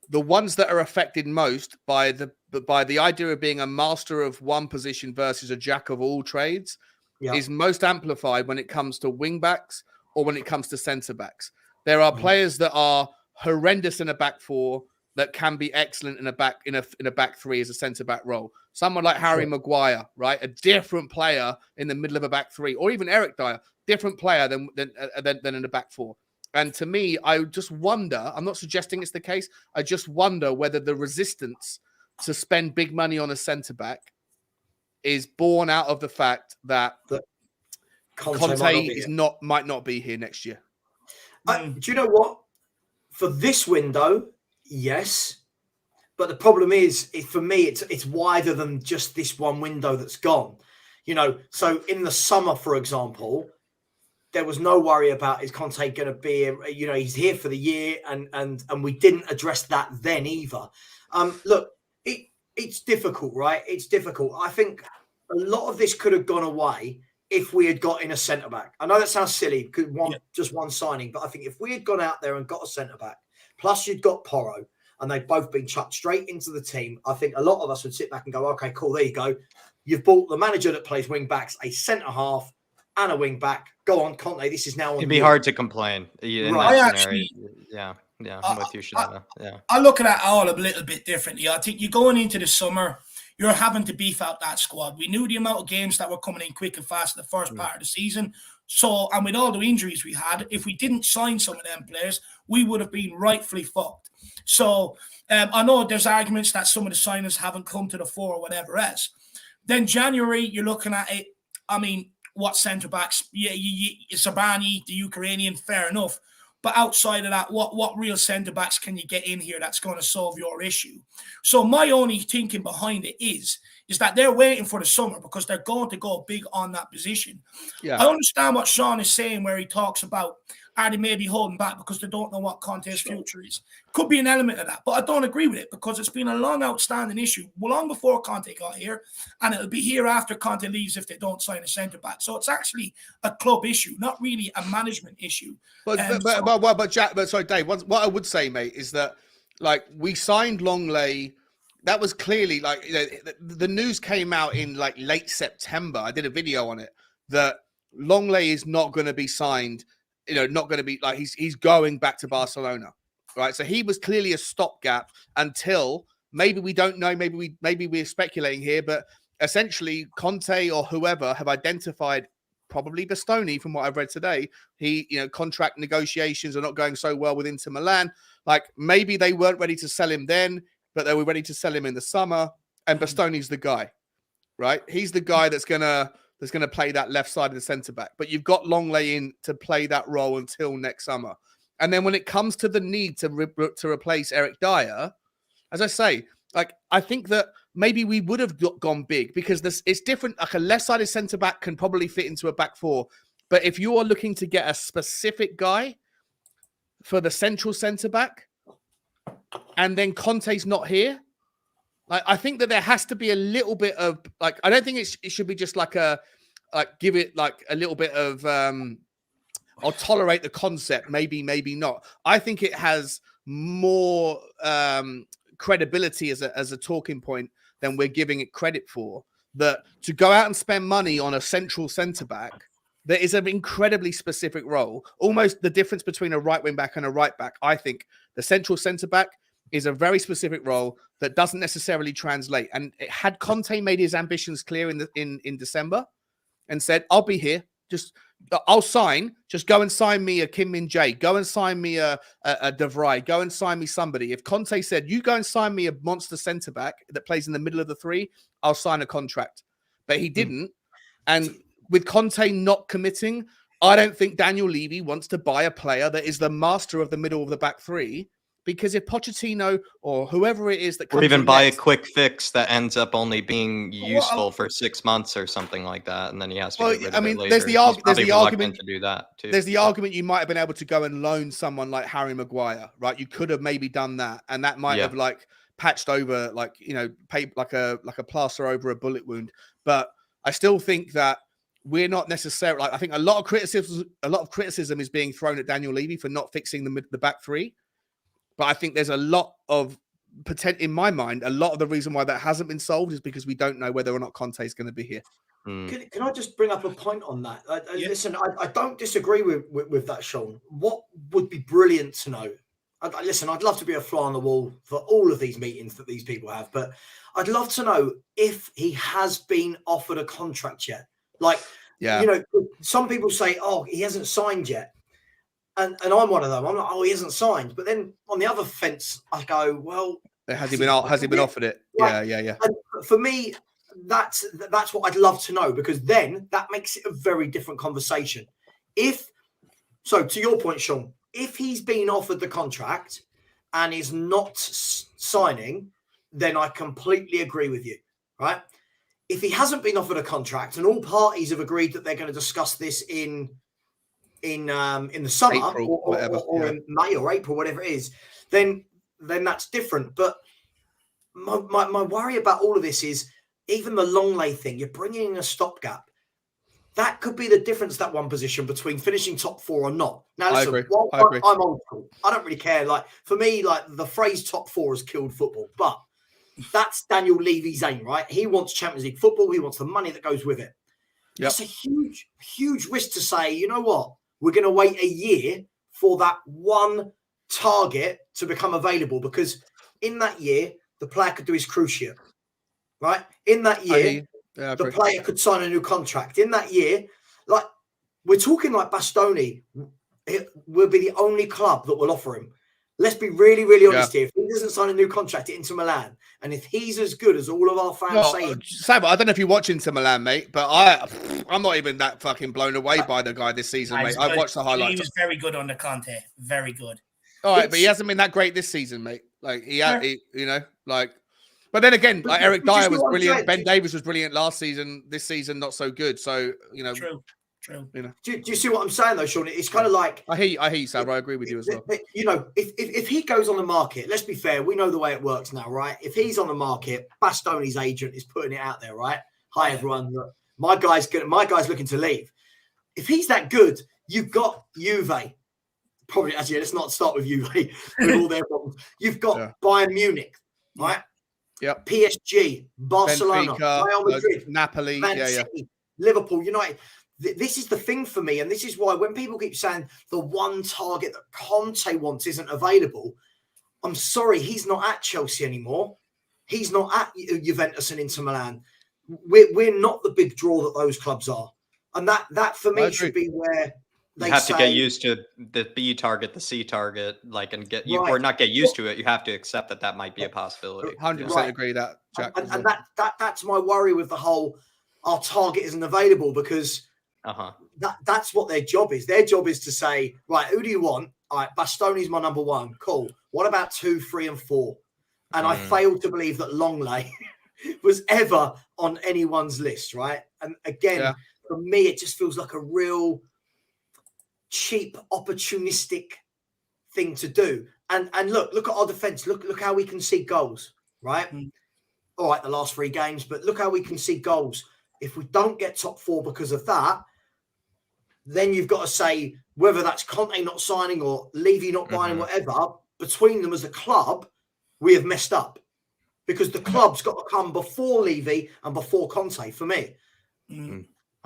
the ones that are affected most by the idea of being a master of one position versus a jack of all trades is most amplified when it comes to wing backs or when it comes to centre backs. There are players that are horrendous in a back four that can be excellent in a back three as a centre back role. Someone like Harry Maguire, right? A different player in the middle of a back three, or even Eric Dyer, different player than in the back four. And to me, I just wonder, I'm not suggesting it's the case, I just wonder whether the resistance to spend big money on a centre-back is born out of the fact that Conte might not be here next year.
Do you know what? For this window, yes. But the problem is, for me, it's wider than just this one window that's gone. You know, so in the summer, for example, there was no worry about is Conte going to be, he's here for the year, and we didn't address that then either. Look, it's difficult, right? It's difficult. I think a lot of this could have gone away if we had got in a centre back. I know that sounds silly because just one signing, but I think if we had gone out there and got a centre back, plus you'd got Porro, and they've both been chucked straight into the team, I think a lot of us would sit back and go, okay, cool, there you go. You've bought the manager that plays wing backs, a centre half, and a wing back. Go on, Conte. This is now on.
It'd be hard to complain.
Right.
I'm with you, Shana. Yeah.
I look at it all a little bit differently. I think you're going into the summer, you're having to beef out that squad. We knew the amount of games that were coming in quick and fast in the first part of the season. So, and with all the injuries we had, if we didn't sign some of them players, we would have been rightfully fucked. So, I know there's arguments that some of the signings haven't come to the fore or whatever else. Then January, you're looking at it. I mean, what centre backs? Sabani, the Ukrainian, fair enough. But outside of that, what real centre backs can you get in here that's going to solve your issue? So my only thinking behind it is that they're waiting for the summer because they're going to go big on that position. Yeah. I understand what Sean is saying where he talks about are they maybe holding back because they don't know what Conte's future is. Could be an element of that, but I don't agree with it because it's been a long outstanding issue, long before Conte got here, and it'll be here after Conte leaves if they don't sign a centre-back. So it's actually a club issue, not really a management issue.
But sorry, Dave, what I would say, mate, is that like we signed Longley. That was clearly like the news came out in like late September. I did a video on it that Longley is not going to be signed. Not going to be like he's going back to Barcelona, right? So he was clearly a stopgap until maybe we don't know, maybe we're speculating here, but essentially Conte or whoever have identified, probably Bastoni from what I've read today. Contract negotiations are not going so well with Inter Milan. Like maybe they weren't ready to sell him then, but they were ready to sell him in the summer, and Bastoni's the guy. right? He's the guy that's gonna play that left side of the centre back. But you've got Longley in to play that role until next summer. And then when it comes to the need to replace Eric Dyer, as I say, like I think that maybe we would have gone big because it's different. Like a left-sided centre back can probably fit into a back four, but if you are looking to get a specific guy for the central centre back, and then Conte's not here, like I think that there has to be a little bit of like I don't think it should be just like give it like a little bit of I'll tolerate the concept, maybe not. I think it has more credibility as a talking point than we're giving it credit for. That to go out and spend money on a central centre back that is an incredibly specific role, almost the difference between a right wing back and a right back. I think the central centre back is a very specific role that doesn't necessarily translate. And had Conte made his ambitions clear in December and said, "I'll be here, I'll sign. Just go and sign me a Kim Min Jae. Go and sign me a De Vrij. Go and sign me somebody." If Conte said, "You go and sign me a monster centre back that plays in the middle of the three," I'll sign a contract. But he didn't. And with Conte not committing, I don't think Daniel Levy wants to buy a player that is the master of the middle of the back three. Because if Pochettino or whoever it is that comes
or even buy
next,
a quick fix that ends up only being useful for 6 months or something like that, and then he has to get rid of it later.
There's the argument
to do that too.
There's the argument you might have been able to go and loan someone like Harry Maguire, right? You could have maybe done that, and that might have like patched over, like paid like a plaster over a bullet wound. But I still think that we're not necessarily like I think a lot of criticism is being thrown at Daniel Levy for not fixing the back three. But I think there's a lot of potential in my mind. A lot of the reason why that hasn't been solved is because we don't know whether or not Conte is going to be here.
Can I just bring up a point on that? Listen, I don't disagree with that, Sean. What would be brilliant to know? Listen, I'd love to be a fly on the wall for all of these meetings that these people have, but I'd love to know if he has been offered a contract yet. Like, some people say, "Oh, he hasn't signed yet." And I'm one of them. I'm like, "Oh, he hasn't signed." But then on the other fence, I go, "Well,
has he been offered it?"
Right.
Yeah.
And for me, that's what I'd love to know, because then that makes it a very different conversation. So to your point, Sean, if he's been offered the contract and is not signing, then I completely agree with you, right? If he hasn't been offered a contract and all parties have agreed that they're going to discuss this in the summer
April,
or in May or April, whatever it is, then that's different. But my worry about all of this is even the Longley thing. You're bringing in a stopgap. That could be the difference, that one position, between finishing top four or not. Now, listen,
I agree.
I'm old school. I don't really care. Like, for me, like, the phrase top four has killed football. But that's Daniel Levy's aim, right? He wants Champions League football. He wants the money that goes with it. Yep. It's a huge, huge risk to say, you know what? We're going to wait a year for that one target to become available, because in that year, the player could do his cruciate, right? In that year, the player could sign a new contract. In that year, like, we're talking like Bastoni will be the only club that will offer him. Let's be really, really honest here. If he doesn't sign a new contract at Inter Milan, and if he's as good as all of our fans say,
Sam, I don't know if you watch Inter Milan, mate, but I'm not even that fucking blown away by the guy this season, mate. I've watched the highlights.
He was very good under Conte. Very good.
All right, but he hasn't been that great this season, mate. Like but then again, like Eric Dyer was brilliant. Ben Davies was brilliant last season. This season, not so good. So,
True.
Do you see what I'm saying, though, Sean? It's kind of like,
I hear you, Sam. I agree with you as well.
If he goes on the market, let's be fair. We know the way it works now, right? If he's on the market, Bastoni's agent is putting it out there, right? Hi, everyone. My guy's looking to leave. If he's that good, you've got Juve. Probably, actually, let's not start with Juve with all their problems. You've got Bayern Munich, right?
Yep.
PSG, Barcelona,
Benfica,
Real Madrid,
Napoli,
Man City, Liverpool, United. This is the thing for me, and this is why when people keep saying the one target that Conte wants isn't available, I'm sorry, he's not at Chelsea anymore. He's not at Juventus and Inter Milan. We're not the big draw that those clubs are, and that for me should be where
You have to get used to the B target, the C target, like, and or not get used to it. You have to accept that might be a possibility.
100% agree that, Jack.
And that's my worry with the whole, our target isn't available, because that's what their job is. Their job is to say, right, who do you want? All right, Bastoni's my number one. Cool. What about 2, 3, and 4? And I fail to believe that Longley was ever on anyone's list, right? And again, for me, it just feels like a real cheap, opportunistic thing to do. And look at our defense. Look how we concede goals, right? All right, the last 3 games, but look how we concede goals. If we don't get top 4 because of that, then you've got to say, whether that's Conte not signing or Levy not buying, whatever, between them as a club, we have messed up, because the club's got to come before Levy and before Conte. For me,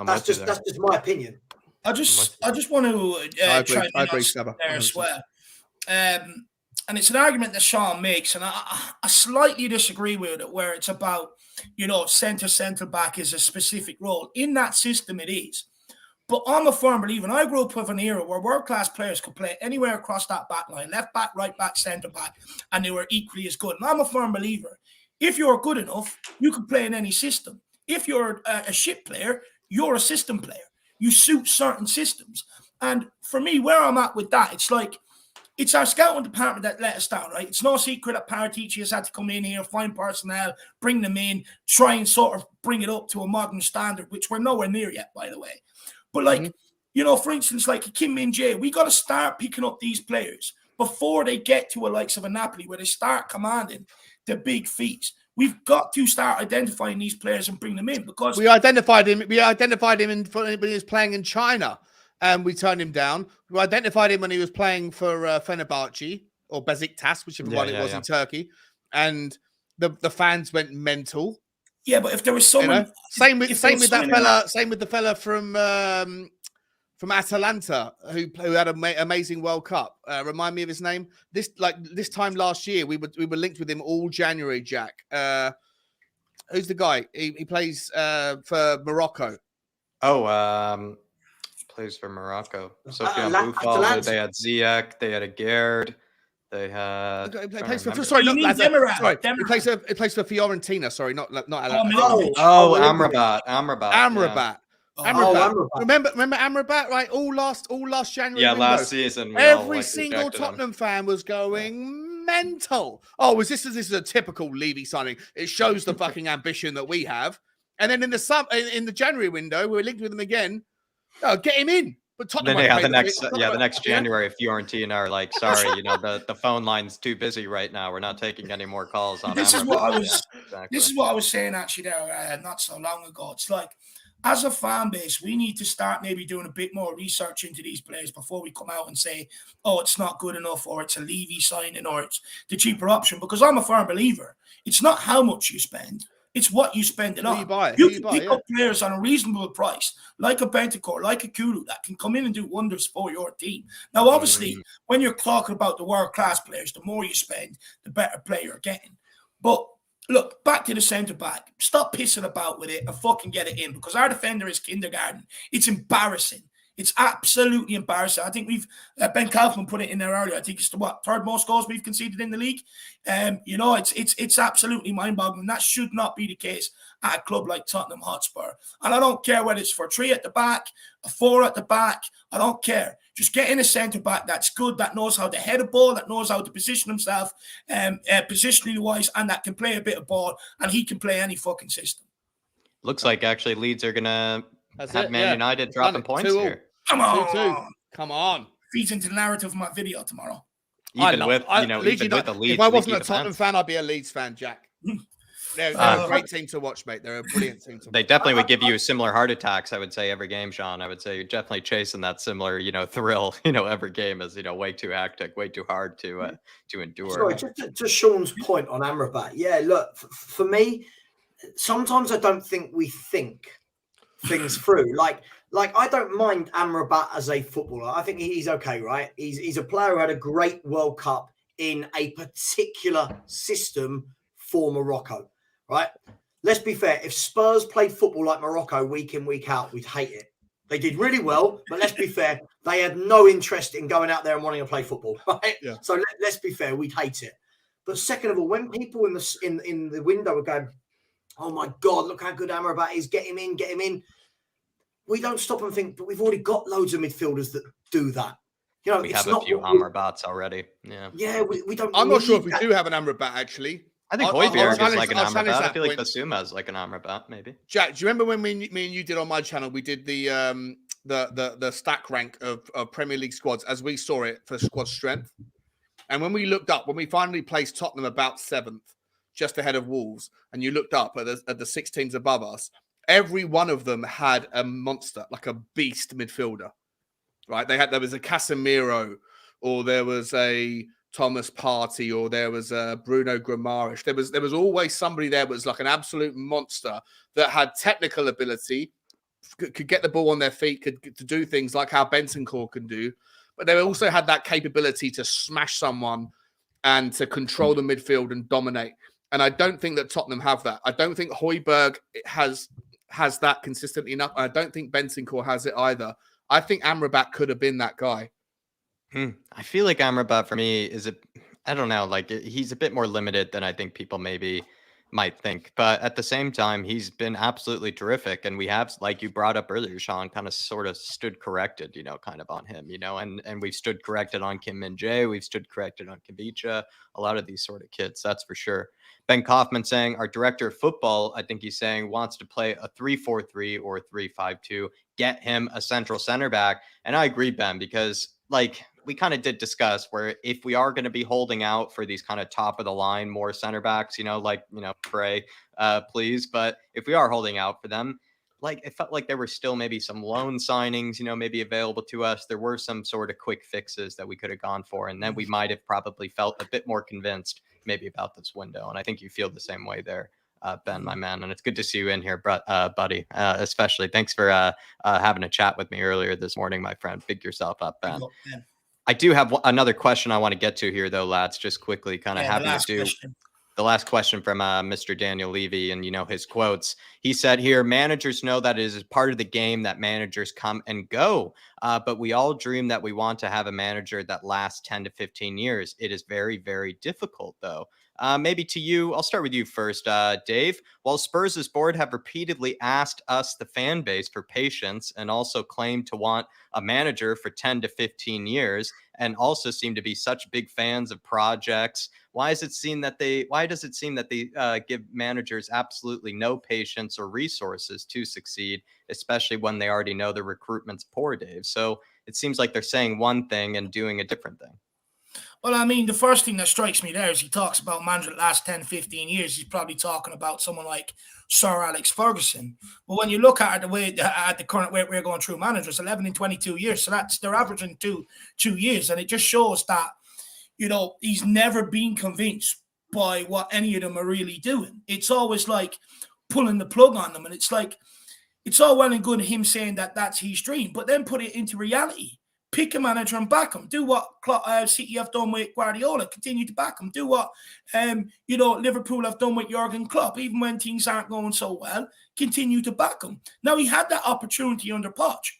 that's just my opinion.
I just want to try
I agree,
there as well. And it's an argument that Sean makes, and I slightly disagree with it, where it's about, centre back is a specific role. In that system, it is. But I'm a firm believer, and I grew up with an era where world-class players could play anywhere across that back line, left back, right back, centre back, and they were equally as good. And I'm a firm believer, if you're good enough, you can play in any system. If you're a shit player, you're a system player. You suit certain systems. And for me, where I'm at with that, it's like, it's our scouting department that let us down, right? It's no secret that Paratici has had to come in here, find personnel, bring them in, try and sort of bring it up to a modern standard, which we're nowhere near yet, by the way. But for instance, like Kim Min-jae, we got to start picking up these players before they get to a likes of a Napoli, where they start commanding the big fees. We've got to start identifying these players and bring them in, because
we identified him. We identified him when he was playing in China, and we turned him down. We identified him when he was playing for Fenerbahce or Besiktas, whichever one it was in Turkey, and the fans went mental.
Yeah, but if there was someone,
same with the fella from Atalanta who had an amazing World Cup. Remind me of his name. This time last year, we were linked with him all January. Jack, who's the guy? He plays for Morocco.
Plays for Morocco. Sofiane Boufal. They had Ziyech. They had Aguerd. They had.
He plays for Fiorentina. Sorry, not
Amrabat.
Amrabat. Amrabat. Remember Amrabat, right? All last January.
Yeah, last season.
Every single Tottenham fan was going mental. Oh, this is a typical Levy signing. It shows the fucking ambition that we have. And then in the January window, we were linked with him again. Oh, get him in. But Tottenham.
Then the next January, Fiorentina are like, sorry, the phone line's too busy right now. We're not taking any more calls on.
This is what I was saying actually there not so long ago. It's like, as a fan base, we need to start maybe doing a bit more research into these players before we come out and say, oh, it's not good enough, or it's a Levy signing, or it's the cheaper option. Because I'm a firm believer, it's not how much you spend, it's what you spend it on. You can pick up players on a reasonable price, like a Bentancur, like a Kulu, that can come in and do wonders for your team. Now, obviously, when you're talking about the world-class players, the more you spend, the better player you're getting. But look, back to the centre-back. Stop pissing about with it and fucking get it in, because our defender is kindergarten. It's embarrassing. It's absolutely embarrassing. I think Ben Kaufman put it in there earlier. I think it's the third most goals we've conceded in the league. It's absolutely mind-boggling. That should not be the case at a club like Tottenham Hotspur. And I don't care whether it's for 3 at the back, a 4 at the back. I don't care. Just get in a centre-back that's good, that knows how to head a ball, that knows how to position himself, positionally-wise, and that can play a bit of ball, and he can play any fucking system.
Looks like actually Leeds are going to have Man United dropping points here.
Come on.
2-2. Come on.
Feeds into the narrative of my video tomorrow.
Even with the Leeds.
If I wasn't a Tottenham fan, I'd be a Leeds fan, Jack. They're a great team to watch, mate. They're a brilliant team to watch.
They definitely would give you similar heart attacks, I would say, every game, Sean. I would say you're definitely chasing that similar, thrill, every game is, way too hectic, way too hard to endure.
Sorry, just to Sean's point on Amrabat. Yeah, look, for me, sometimes I don't think we think things through. Like I don't mind Amrabat as a footballer. I think he's okay, right? He's a player who had a great World Cup in a particular system for Morocco, right? Let's be fair. If Spurs played football like Morocco week in, week out, we'd hate it. They did really well, but let's be fair, they had no interest in going out there and wanting to play football, right?
Yeah.
So let's be fair, we'd hate it. But second of all, when people in the window are going, "Oh my God, look how good Amrabat is! Get him in, get him in." We don't stop and think, but we've already got loads of midfielders that do that. You know,
We
it's
have a
not
few Amrabats already. Yeah.
Yeah, we don't.
I'm not sure if we
that.
do have an Amrabat actually.
I think
I'll
Højbjerg is
challenge-
like an
I'll challenge
Amrabat. I
that
feel like
point.
Basuma is like an Amrabat, maybe.
Jack, do you remember when me and you did on my channel? We did the stack rank of Premier League squads as we saw it for squad strength. And when we looked up, when we finally placed Tottenham about 7th, just ahead of Wolves, and you looked up at the 6 teams above us, every one of them had a monster, like a beast midfielder, right? There was a Casemiro, or there was a Thomas Partey, or there was a Bruno Guimaraes. There was always somebody there that was like an absolute monster that had technical ability, could get the ball on their feet, could do things like how Bentancur can do, but they also had that capability to smash someone and to control the midfield and dominate. And I don't think that Tottenham have that. I don't think Højbjerg has that consistently enough. I don't think Bentancur has it either. I think Amrabat could have been that guy.
I feel like Amrabat for me I don't know, like he's a bit more limited than I think people maybe might think. But at the same time, he's been absolutely terrific. And we have, like you brought up earlier, Sean, kind of sort of stood corrected, kind of on him, and we've stood corrected on Kim Min-jae. We've stood corrected on Kavicha, a lot of these sort of kids, that's for sure. Ben Kaufman saying our director of football, I think he's saying, wants to play a 3-4-3 or 3-5-2, get him a central center back. And I agree, Ben, because like we kind of did discuss where if we are going to be holding out for these kind of top of the line, more center backs, pray, please. But if we are holding out for them, like it felt like there were still maybe some loan signings, maybe available to us. There were some sort of quick fixes that we could have gone for. And then we might have probably felt a bit more convinced maybe about this window. And I think you feel the same way there, Ben, my man. And it's good to see you in here, buddy, especially. Thanks for having a chat with me earlier this morning, my friend. Pick yourself up, Ben. I do have another question I want to get to here, though, lads, just quickly, kind of having to do the last question from Mr. Daniel Levy and, his quotes. He said here, managers know that it is part of the game that managers come and go, but we all dream that we want to have a manager that lasts 10 to 15 years. It is very, very difficult, though. Maybe to you, I'll start with you first, Dave. While Spurs' board have repeatedly asked us, the fan base, for patience and also claimed to want a manager for 10 to 15 years and also seem to be such big fans of projects, why does it seem that they give managers absolutely no patience or resources to succeed, especially when they already know the recruitment's poor, Dave? So it seems like they're saying one thing and doing a different thing.
Well, I mean, the first thing that strikes me there is he talks about manager the last 10, 15 years. He's probably talking about someone like Sir Alex Ferguson. But when you look at the current way we're going through managers, 11 in 22 years. So they're averaging two years. And it just shows that, he's never been convinced by what any of them are really doing. It's always like pulling the plug on them. And it's like, it's all well and good him saying that that's his dream, but then put it into reality. Pick a manager and back him. Do what City have done with Guardiola. Continue to back him. Do what Liverpool have done with Jurgen Klopp. Even when things aren't going so well, continue to back him. Now, he had that opportunity under Poch,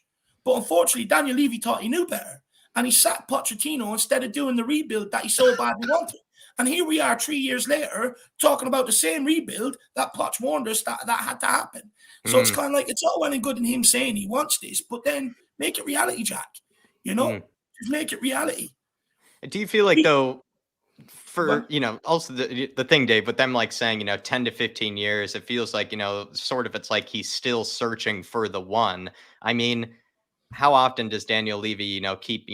but unfortunately, Daniel Levy thought he knew better, and he sacked Pochettino instead of doing the rebuild that he so badly wanted. And here we are 3 years later talking about the same rebuild that Poch warned us that had to happen. So it's kind of like, it's all well and good in him saying he wants this, but then make it reality, Jack. Just make it reality.
Do you feel like, though, also the thing, Dave, with them like saying, 10 to 15 years, it feels like, sort of it's like he's still searching for the one. I mean, how often does Daniel Levy, keep,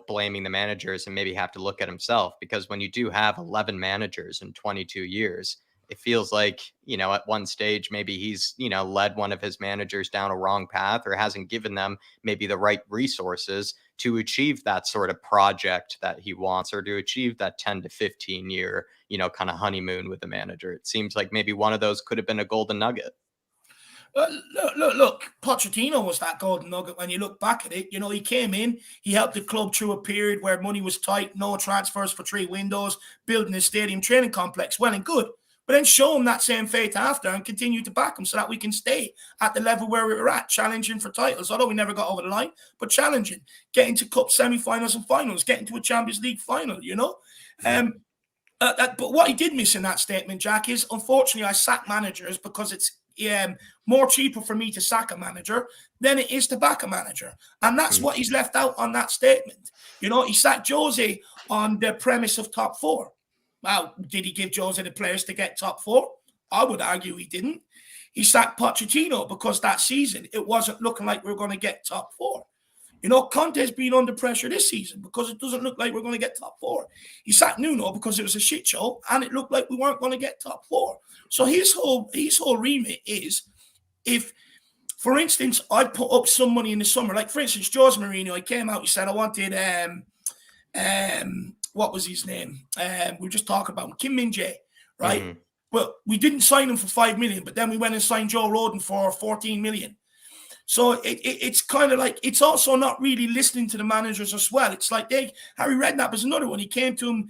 blaming the managers and maybe have to look at himself? Because when you do have 11 managers in 22 years, it feels like, at one stage, maybe he's, led one of his managers down a wrong path or hasn't given them maybe the right resources to achieve that sort of project that he wants, or to achieve that 10 to 15 year, kind of honeymoon with the manager. It seems like maybe one of those could have been a golden nugget.
Look, Pochettino was that golden nugget when you look back at it. He came in, he helped the club through a period where money was tight, no transfers for 3 windows, building a stadium training complex. Well and good. but then show them that same faith after and continue to back them so that we can stay at the level where we were at, challenging for titles. Although we never got over the line, but challenging, getting to cup semi-finals and finals, getting to a Champions League final, you know. But what he did miss in that statement, Jack, is unfortunately I sack managers because it's more cheaper for me to sack a manager than it is to back a manager. And that's what he's left out on that statement. You know, he sacked Jose on the premise of top four. Well, did he give Jose the players to get top four? I would argue he didn't. He sacked Pochettino because that season it wasn't looking like we were going to get top four. You know, Conte's been under pressure this season because it doesn't look like we're going to get top four. He sacked Nuno because it was a shit show and it looked like we weren't going to get top four. So his whole remit is, if, for instance, I put up some money in the summer, like for instance, Jose Mourinho, he came out, he said, I wanted, what was his name? We were just talking about him, Kim Min-jae, right? Mm-hmm. Well, we didn't sign him for 5 million, but then we went and signed Joe Rodon for 14 million. So it's kind of like, it's also not really listening to the managers as well. It's like Harry Redknapp was another one. He came to him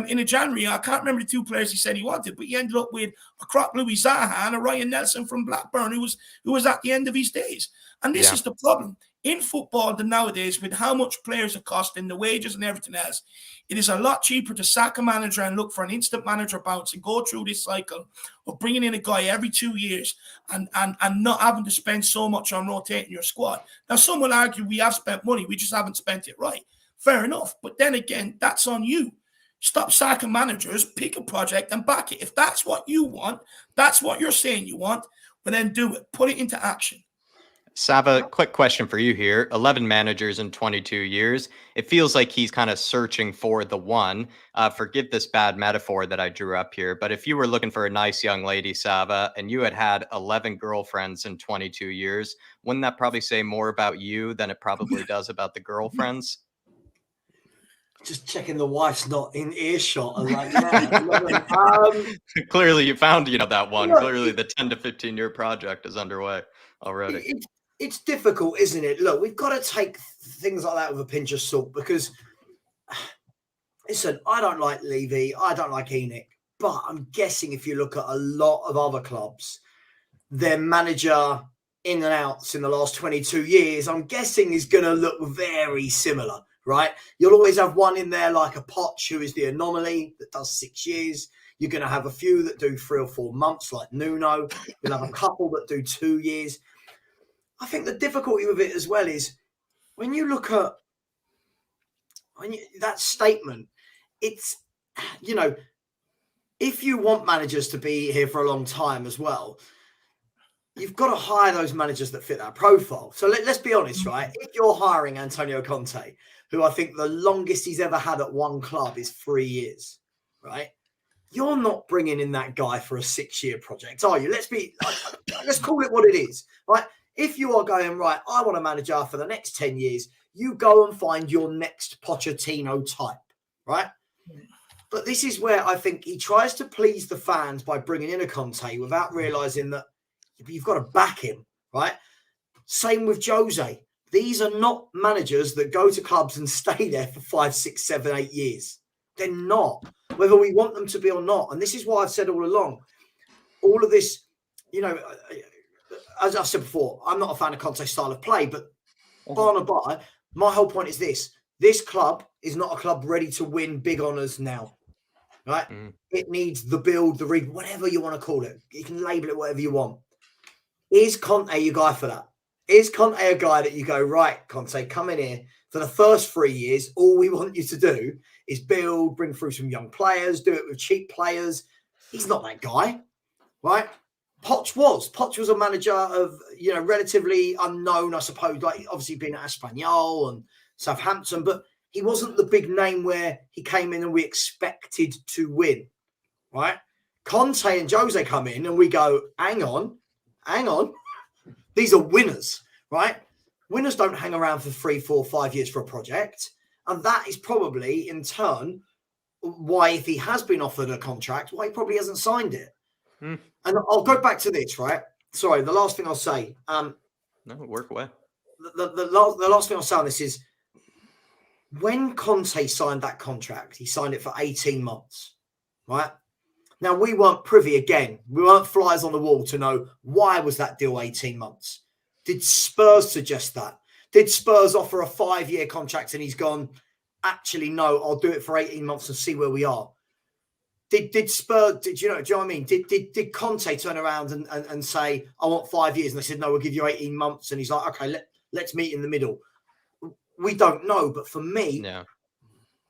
in a January. I can't remember the two players he said he wanted, but he ended up with a crock Louis Zaha and a Ryan Nelson from Blackburn, who was at the end of his days. And this is the problem. In football nowadays, with how much players are costing, the wages and everything else, it is a lot cheaper to sack a manager and look for an instant manager bounce and go through this cycle of bringing in a guy every 2 years and not having to spend so much on rotating your squad. Now, some will argue we have spent money, we just haven't spent it right. Fair enough. But then again, that's on you. Stop sacking managers, pick a project and back it. If that's what you want, that's what you're saying you want, but then do it. Put it into action.
Sava, quick question for you here. 11 managers in 22 years. It feels like he's kind of searching for the one. Forgive this bad metaphor that I drew up here, but if you were looking for a nice young lady, Sava, and you had 11 girlfriends in 22 years, wouldn't that probably say more about you than it probably does about the girlfriends?
Just checking the wife's not in earshot. I was like, yeah.
Clearly you found, that one. Clearly the 10 to 15 year project is underway already.
It's difficult, isn't it? Look, we've got to take things like that with a pinch of salt because, listen, I don't like Levy, I don't like Enoch, but I'm guessing if you look at a lot of other clubs, their manager in and outs in the last 22 years, I'm guessing is going to look very similar, right? You'll always have one in there like a Poch, who is the anomaly that does 6 years. You're going to have a few that do 3 or 4 months like Nuno. You'll have a couple that do 2 years. I think the difficulty with it as well is when you look at that statement, it's, if you want managers to be here for a long time as well, you've got to hire those managers that fit that profile. So let's be honest, right? If you're hiring Antonio Conte, who I think the longest he's ever had at one club is 3 years, right? You're not bringing in that guy for a 6-year project, are you? Let's call it what it is, right? If you are going, right, I want a manager for the next 10 years, you go and find your next Pochettino type, right? But this is where I think he tries to please the fans by bringing in a Conte without realising that you've got to back him, right? Same with Jose. These are not managers that go to clubs and stay there for 5, 6, 7, 8 years. They're not, whether we want them to be or not. And this is why I've said all along, all of this, as I've said before, I'm not a fan of Conte's style of play, but by, my whole point is this club is not a club ready to win big honours now, right? It needs the build, the read, whatever you want to call it. You can label it whatever you want. Is Conte your guy for that? Is Conte a guy that you go, right, Conte, come in here for the first 3 years, all we want you to do is build, bring through some young players, do it with cheap players. He's not that guy, right? Poch was a manager of, relatively unknown, I suppose, like obviously been at Espanyol and Southampton, but he wasn't the big name where he came in and we expected to win, right? Conte and Jose come in and we go, hang on. These are winners, right? Winners don't hang around for 3, 4, 5 years for a project. And that is probably, in turn, why, if he has been offered a contract, why he probably hasn't signed it. And I'll go back to this, right? Sorry, the last thing I'll say.
No, work away.
The last thing I'll say on this is, when Conte signed that contract, he signed it for 18 months, right? Now, we weren't privy again. We weren't flies on the wall to know why was that deal 18 months. Did Spurs suggest that? Did Spurs offer a 5-year contract and he's gone, actually, no, I'll do it for 18 months and see where we are? Did Spurs, do you know what I mean? Did Conte turn around and say, I want 5 years? And they said, no, we'll give you 18 months. And he's like, okay, let's meet in the middle. We don't know. But for me,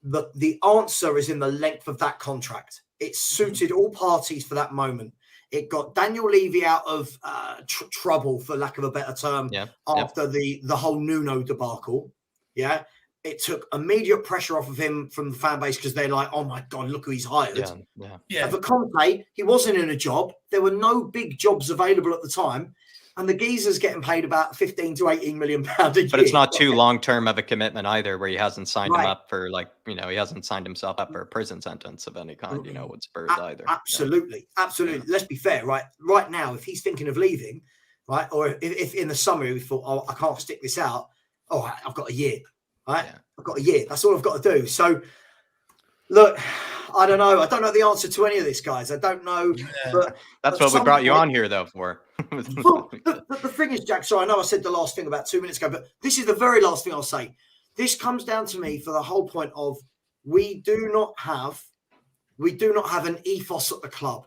the answer is in the length of that contract. It suited all parties for that moment. It got Daniel Levy out of trouble, for lack of a better term, after the whole Nuno debacle. Yeah. It took immediate pressure off of him from the fan base because they're like, oh my God, look who he's hired. And for Conte, he wasn't in a job. There were no big jobs available at the time. And the geezer's getting paid about 15 to 18 million pounds a year.
But it's not too long-term of a commitment either, where he hasn't signed him up for he hasn't signed himself up for a prison sentence of any kind, with Spurs either.
Absolutely. Let's be fair, right? Right now, if he's thinking of leaving, right, or if in the summer he thought, oh, I can't stick this out, oh, I've got a year, right? I've got a year. That's all I've got to do. So, look, I don't know. I don't know the answer to any of this, guys. I don't know. But
that's what we brought you on here, though, for.
Well, the thing is, Jack, sorry, I know I said the last thing about 2 minutes ago, but this is the very last thing I'll say. This comes down to me for the whole point of we do not have an ethos at the club,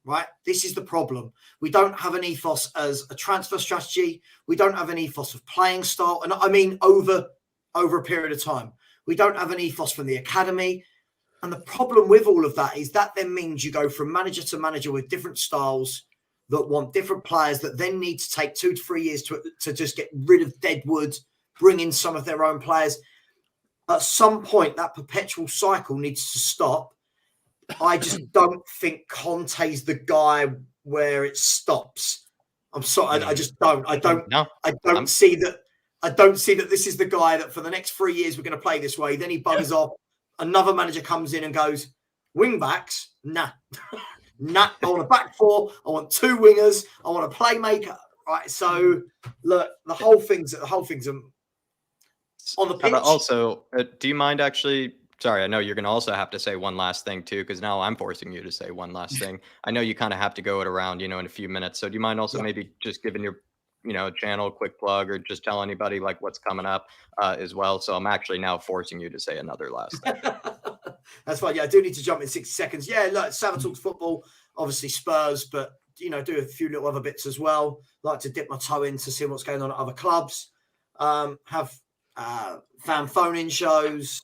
right? This is the problem. We don't have an ethos as a transfer strategy. We don't have an ethos of playing style. And I mean over a period of time. We don't have an ethos from the academy. And the problem with all of that is that then means you go from manager to manager with different styles that want different players that then need to take 2 to 3 years to just get rid of deadwood, bring in some of their own players. At some point, that perpetual cycle needs to stop. I just don't think Conte's the guy where it stops. I'm sorry, I just don't. I don't see that. I don't see that this is the guy that for the next 3 years we're going to play this way. Then he buggers off. Another manager comes in and goes, wing backs? Nah. Nah, I want a back four. I want 2 wingers. I want a playmaker. Right. So look, the whole thing's on the pitch.
Also, do you mind actually? Sorry, I know you're going to also have to say one last thing too, because now I'm forcing you to say one last thing. I know you kind of have to go it around, in a few minutes. So do you mind also maybe just giving your channel a quick plug, or just tell anybody like what's coming up as well? So I'm actually now forcing you to say another last thing.
That's fine. Yeah, I do need to jump in 60 seconds. Yeah, look, Savage Talks football, obviously Spurs, but do a few little other bits as well. Like to dip my toe in to see what's going on at other clubs. Have fan phone-in shows.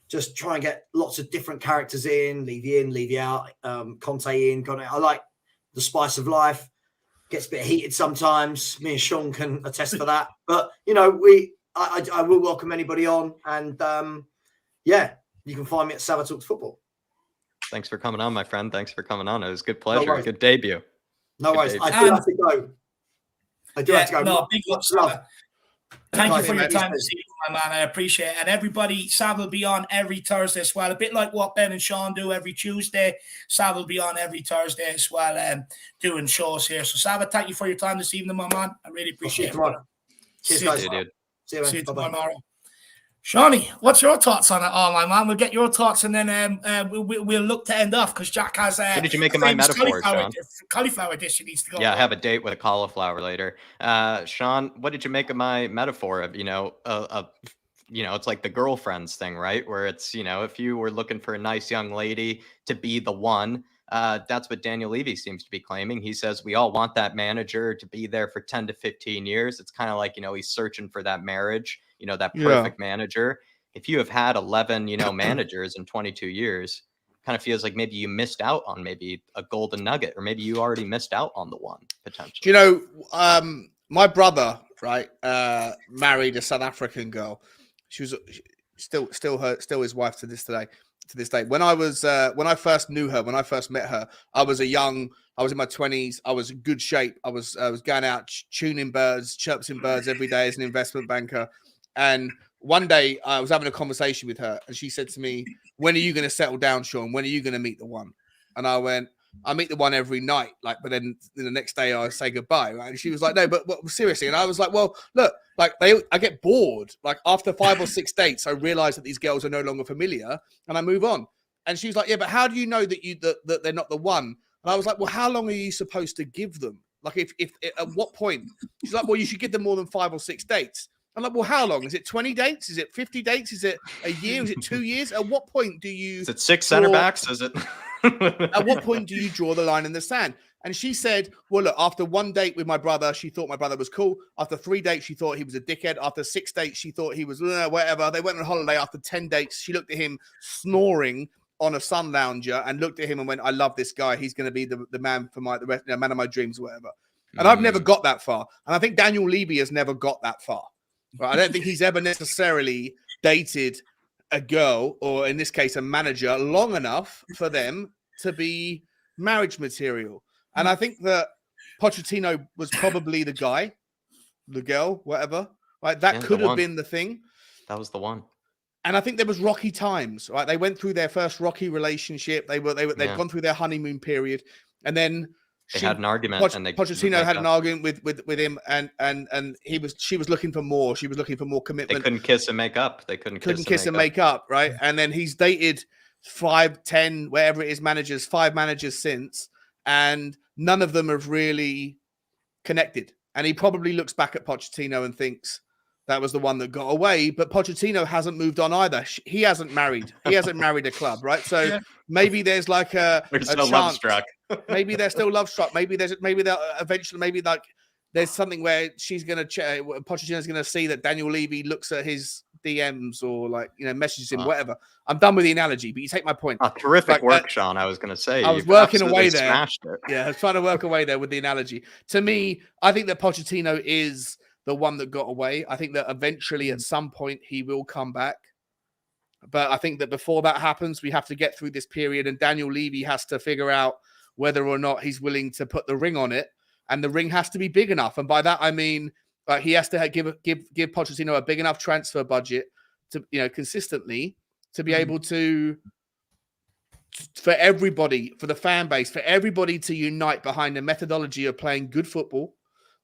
Just try and get lots of different characters in, Levy out, Conte in. I like the spice of life. Gets a bit heated sometimes. Me and Sean can attest to that. But I will welcome anybody on, and you can find me at Savage Talks Football.
Thanks for coming on, my friend. Thanks for coming on. It was a good pleasure. No good debut.
No worries. I do have to go. I do have to go.
No, big love. Thank you for your time this evening, my man. I appreciate it. And everybody, Sav will be on every Thursday as well. A bit like what Ben and Sean do every Tuesday. Sav will be on every Thursday as well, doing shows here. So, Sav, thank you for your time this evening, my man. I really appreciate it.
Cheers, guys.
See you,
man.
See you tomorrow. Shawnee, what's your thoughts on it all, my man? We'll get your thoughts, and then we'll look to end off because Jack has
what did you make of my metaphor, Sean?
Cauliflower dish needs to go.
Yeah, I have a date with a cauliflower later. Sean, what did you make of my metaphor of it's like the girlfriends thing, right? Where it's if you were looking for a nice young lady to be the one, that's what Daniel Levy seems to be claiming. He says we all want that manager to be there for 10 to 15 years. It's kind of like he's searching for that marriage. That perfect manager. If you have had 11, managers in 22 years, kind of feels like maybe you missed out on maybe a golden nugget, or maybe you already missed out on the one potentially.
My brother, right, married a South African girl. She was still his wife to this day. When I first knew her, when I first met her, I was in my 20s. I was in good shape. I was going out tuning birds, chirping birds every day as an investment banker. And one day I was having a conversation with her, and she said to me, when are you going to settle down, Sean? When are you going to meet the one? And I went, I meet the one every night. But then the next day I say goodbye. Right? And she was like, no, but seriously. And I was like, well, look, I get bored. Like after 5 or 6 dates, I realize that these girls are no longer familiar and I move on. And she was like, yeah, but how do you know that they're not the one? And I was like, well, how long are you supposed to give them? Like, if at what point? She's like, well, you should give them more than 5 or 6 dates. I'm like, well, how long? Is it 20 dates? Is it 50 dates? Is it a year? Is it 2 years? At what point do you...
Is it 6 center backs? Is it...
At what point do you draw the line in the sand? And she said, well, look, after 1 date with my brother, she thought my brother was cool. After 3 dates, she thought he was a dickhead. After 6 dates, she thought he was whatever. They went on holiday. After 10 dates, she looked at him snoring on a sun lounger and looked at him and went, I love this guy. He's going to be the man for the rest, man of my dreams, or whatever. And I've never got that far. And I think Daniel Levy has never got that far. Right? I don't think he's ever necessarily dated a girl, or in this case, a manager, long enough for them to be marriage material. And I think that Pochettino was probably the guy, the girl, whatever. Right? That could have been the thing.
That was the one.
And I think there was rocky times, right? They went through their first rocky relationship. They'd gone through their honeymoon period, and then
they had an argument.
Pochettino had an argument with him, and she was looking for more. She was looking for more commitment.
They couldn't kiss and make up. They couldn't kiss and make up,
right? And then he's dated 5, 10, wherever it is, 5 managers since, and none of them have really connected. And he probably looks back at Pochettino and thinks that was the one that got away. But Pochettino hasn't moved on either. He hasn't married. He hasn't married a club, right? So maybe there's like a
still
chance.
love struck.
Maybe they're still love struck. Maybe they'll eventually, maybe like there's something where Pochettino's going to see that Daniel Levy looks at his DMs or messages him, whatever. I'm done with the analogy, but you take my point.
Terrific work, Sean. I was going to say.
I was working away there. Yeah, I was trying to work away there with the analogy. To me, I think that Pochettino is the one that got away. I think that eventually at some point he will come back. But I think that before that happens, we have to get through this period, and Daniel Levy has to figure out whether or not he's willing to put the ring on it, and the ring has to be big enough. And by that, I mean, he has to give Pochettino a big enough transfer budget to, consistently to be able to, for everybody, for the fan base, for everybody to unite behind a methodology of playing good football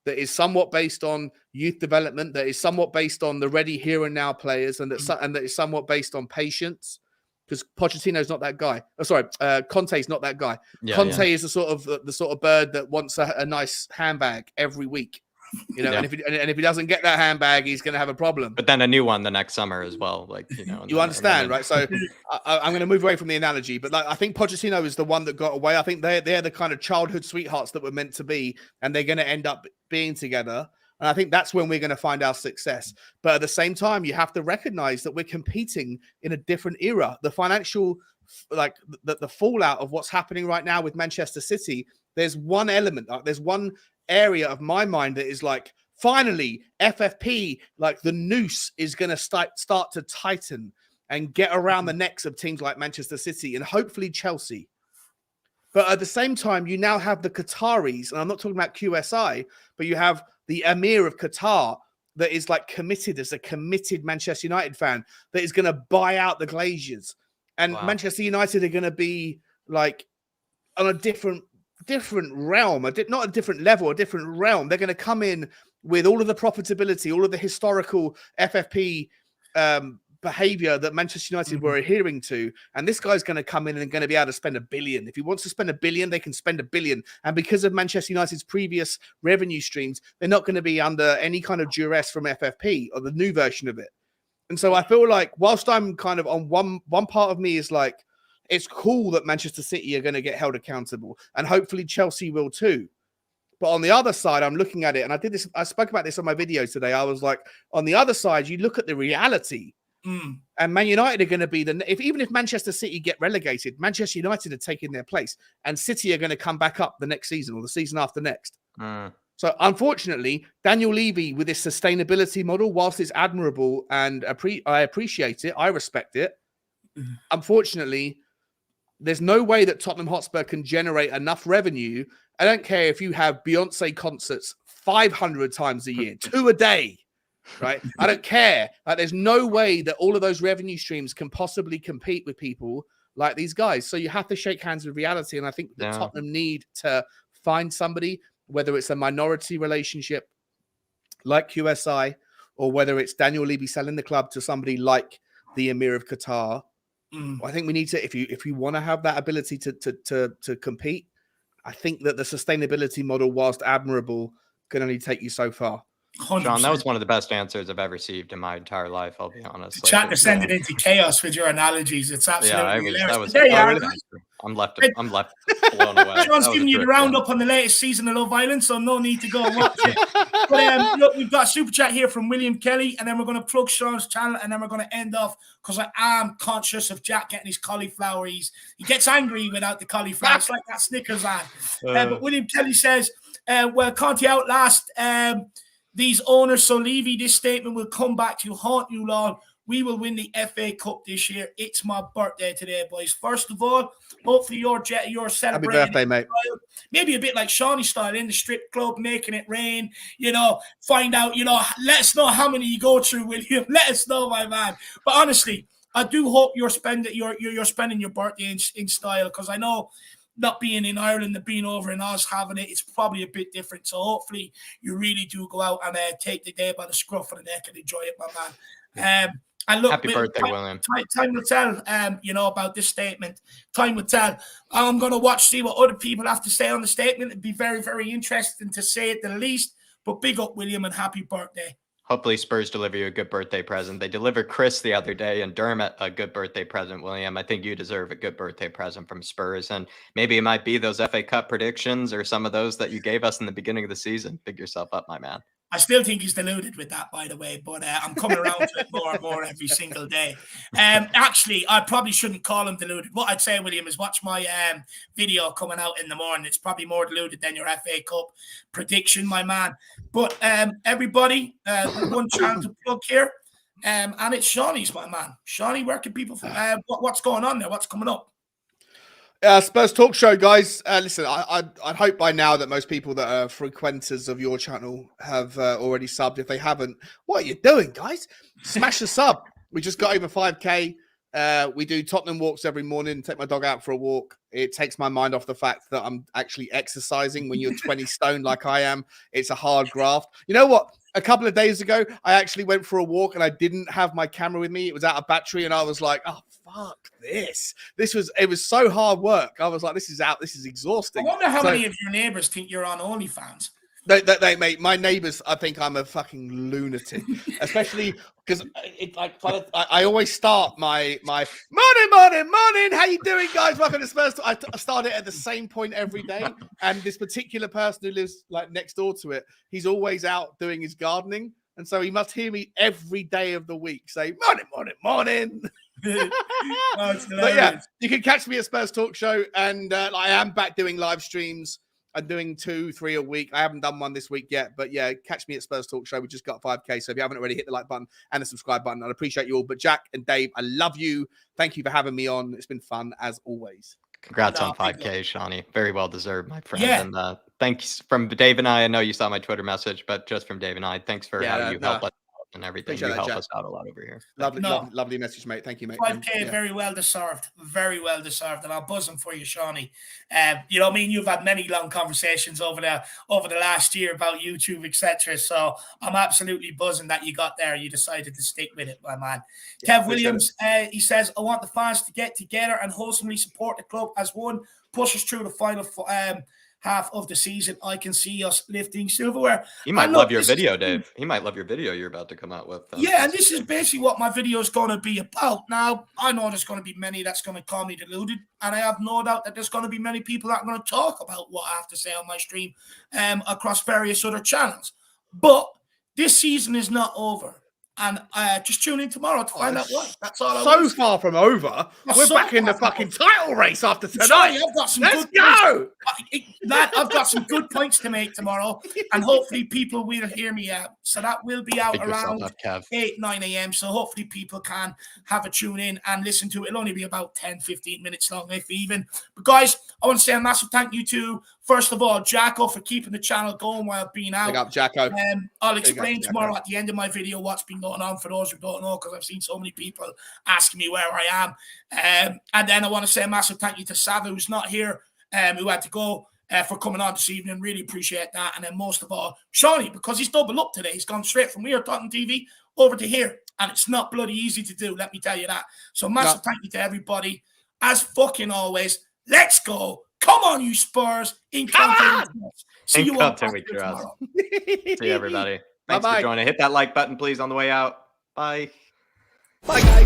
that is somewhat based on youth development, that is somewhat based on the ready here and now players, and that is somewhat based on patience. Because Pochettino's not that guy. Oh, sorry, Conte's not that guy. Conte is the sort of bird that wants a nice handbag every week. And if he doesn't get that handbag, he's going to have a problem.
But then a new one the next summer as well.
You understand, right? So I'm going to move away from the analogy, but I think Pochettino is the one that got away. I think they're the kind of childhood sweethearts that were meant to be, and they're going to end up being together. And I think that's when we're going to find our success. But at the same time, you have to recognize that we're competing in a different era. The financial, the fallout of what's happening right now with Manchester City, there's one element, there's one area of my mind that is finally FFP, the noose is going to start to tighten and get around the necks of teams like Manchester City and hopefully Chelsea. But at the same time, you now have the Qataris, and I'm not talking about QSI, but you have the Emir of Qatar that is committed as a committed Manchester United fan that is going to buy out the Glaziers. And Manchester United are going to be on a different realm, not a different level, a different realm. They're going to come in with all of the profitability, all of the historical FFP behavior that Manchester United were adhering to. And this guy's going to come in and going to be able to spend $1 billion. If he wants to spend $1 billion, they can spend $1 billion. And because of Manchester United's previous revenue streams, they're not going to be under any kind of duress from FFP or the new version of it. And so I feel whilst I'm kind of on one part of me is it's cool that Manchester City are going to get held accountable, and hopefully Chelsea will too. But on the other side, I'm looking at it, and I spoke about this on my video today. I was on the other side, you look at the reality, and Man United are going to be even if Manchester City get relegated, Manchester United are taking their place, and City are going to come back up the next season or the season after next. So unfortunately, Daniel Levy with this sustainability model, whilst it's admirable and I appreciate it, I respect it. Unfortunately, there's no way that Tottenham Hotspur can generate enough revenue. I don't care if you have Beyonce concerts 500 times a year, 2 a day, right? I don't care. There's no way that all of those revenue streams can possibly compete with people like these guys. So you have to shake hands with reality. And I think that Tottenham need to find somebody, whether it's a minority relationship like QSI, or whether it's Daniel Levy selling the club to somebody like the Emir of Qatar, I think we need to, if you want to have that ability to compete, I think that the sustainability model, whilst admirable, can only take you so far.
100%.
Sean, that was one of the best answers I've ever received in my entire life. I'll be honest.
The chat descended into chaos with your analogies. It's absolutely hilarious.
That was,
there you are.
Really?
I'm left blown away.
Sean's giving you the roundup on the latest season of Love Island, so no need to go and watch it. But look, we've got a super chat here from William Kelly, and then we're going to plug Sean's channel, and then we're going to end off because I am conscious of Jack getting his cauliflower. He gets angry without the cauliflower. It's like that Snickers ad. But William Kelly says, well, Conte outlast these owners, so Levy, this statement will come back to haunt you, Lord. We will win the FA Cup this year. It's my birthday today, boys. First of all, hopefully you're celebrating.
Happy birthday, mate.
Maybe a bit like Shawnee style in the strip club, making it rain. Find out. Let us know how many you go through, William. Let us know, my man. But honestly, I do hope you're spending your birthday in style, because I know, not being in Ireland and being over in Oz having it's probably a bit different. So hopefully you really do go out and take the day by the scruff of the neck and enjoy it, my man. And look,
happy birthday, William.
Time will tell, about this statement. Time will tell. I'm going to see what other people have to say on the statement. It'd be very, very interesting to say it the least. But big up, William, and happy birthday.
Hopefully Spurs deliver you a good birthday present. They delivered Chris the other day and Dermot a good birthday present, William. I think you deserve a good birthday present from Spurs. And maybe it might be those FA Cup predictions or some of those that you gave us in the beginning of the season. Pick yourself up, my man.
I still think he's deluded with that, by the way, but I'm coming around to it more and more every single day. Actually, I probably shouldn't call him deluded. What I'd say, William, is watch my video coming out in the morning. It's probably more deluded than your FA Cup prediction, my man. But everybody, one chance to plug here, and it's Shawnee's, my man. Shawnee, where can people? What's going on there? What's coming up?
Spurs Talk Show, guys. Listen, I'd hope by now that most people that are frequenters of your channel have already subbed. If they haven't, what are you doing, guys? Smash the sub. We just got over 5K. We do Tottenham walks every morning. Take my dog out for a walk. It takes my mind off the fact that I'm actually exercising. When you're 20 stone like I am, it's a hard graft. You know what? A couple of days ago, I actually went for a walk and I didn't have my camera with me. It was out of battery and I was like, oh, fuck this. It was so hard work. I was like, this is exhausting.
I wonder how many of your neighbors think you're on OnlyFans.
They mate, my neighbors, I think I'm a fucking lunatic, especially because I always start my morning. How you doing, guys? Welcome to Spurs. I start it at the same point every day, and this particular person who lives like next door to it, he's always out doing his gardening, and so he must hear me every day of the week say morning. But yeah, you can catch me at Spurs Talk Show, and I am back doing live streams. I'm doing 2-3 a week. I haven't done one this week yet, but yeah, catch me at Spurs Talk Show. We just got 5K, so if you haven't already, hit the like button and the subscribe button. I'd appreciate you all. But Jack and Dave, I love you. Thank you for having me on. It's been fun as always.
Congrats on 5K, Shawnee. Very well deserved, my friend.
Yeah.
And thanks from Dave and I know you saw my Twitter message, but just from Dave and I, thanks for how you help us and everything.
Appreciate
You help
Jack.
us out a lot over here.
Lovely message, mate. Thank you, mate.
5K, very well deserved. Very well deserved. And I'm buzzing for you, Shawnee. You know, me and you've had many long conversations over the last year about YouTube, etc. So I'm absolutely buzzing that you got there. You decided to stick with it, my man.
Yeah,
Kev Williams, he says, I want the fans to get together and wholesomely support the club as one pushes through the final half of the season. I can see us lifting silverware.
He might love your video, Dave. He might love your video you're about to come out with.
Yeah, and this is basically what my video is going to be about. Now, I know there's going to be many that's going to call me deluded, and I have no doubt that there's going to be many people that are going to talk about what I have to say on my stream across various other channels. But this season is not over. And just tune in tomorrow to find out why. That's all.
So far from over. We're back in the fucking title race after tonight.
Sorry, I've got some
Let's go.
I've got some good points to make tomorrow, and hopefully people will hear me out. So that will be out around 8-9 a.m. So hopefully people can have a tune in and listen to it. It'll only be about 10-15 minutes long, if even. But guys, I want to say a massive thank you to, first of all, Jacko, for keeping the channel going while being out.
Big up, Jacko.
I'll explain tomorrow at the end of my video what's been going on for those who don't know, because I've seen so many people asking me where I am. And then I want to say a massive thank you to Sava, who's not here, who had to go, for coming on this evening. Really appreciate that. And then most of all, Shawnee, because he's doubled up today. He's gone straight from here, Tottenham TV, over to here. and it's not bloody easy to do, let me tell you that. So massive thank you to everybody. As fucking always, let's go. Come on, you Spurs. See you all tomorrow.
See everybody. Thanks for joining. Hit that like button, please, on the way out. Bye.
Bye, guys.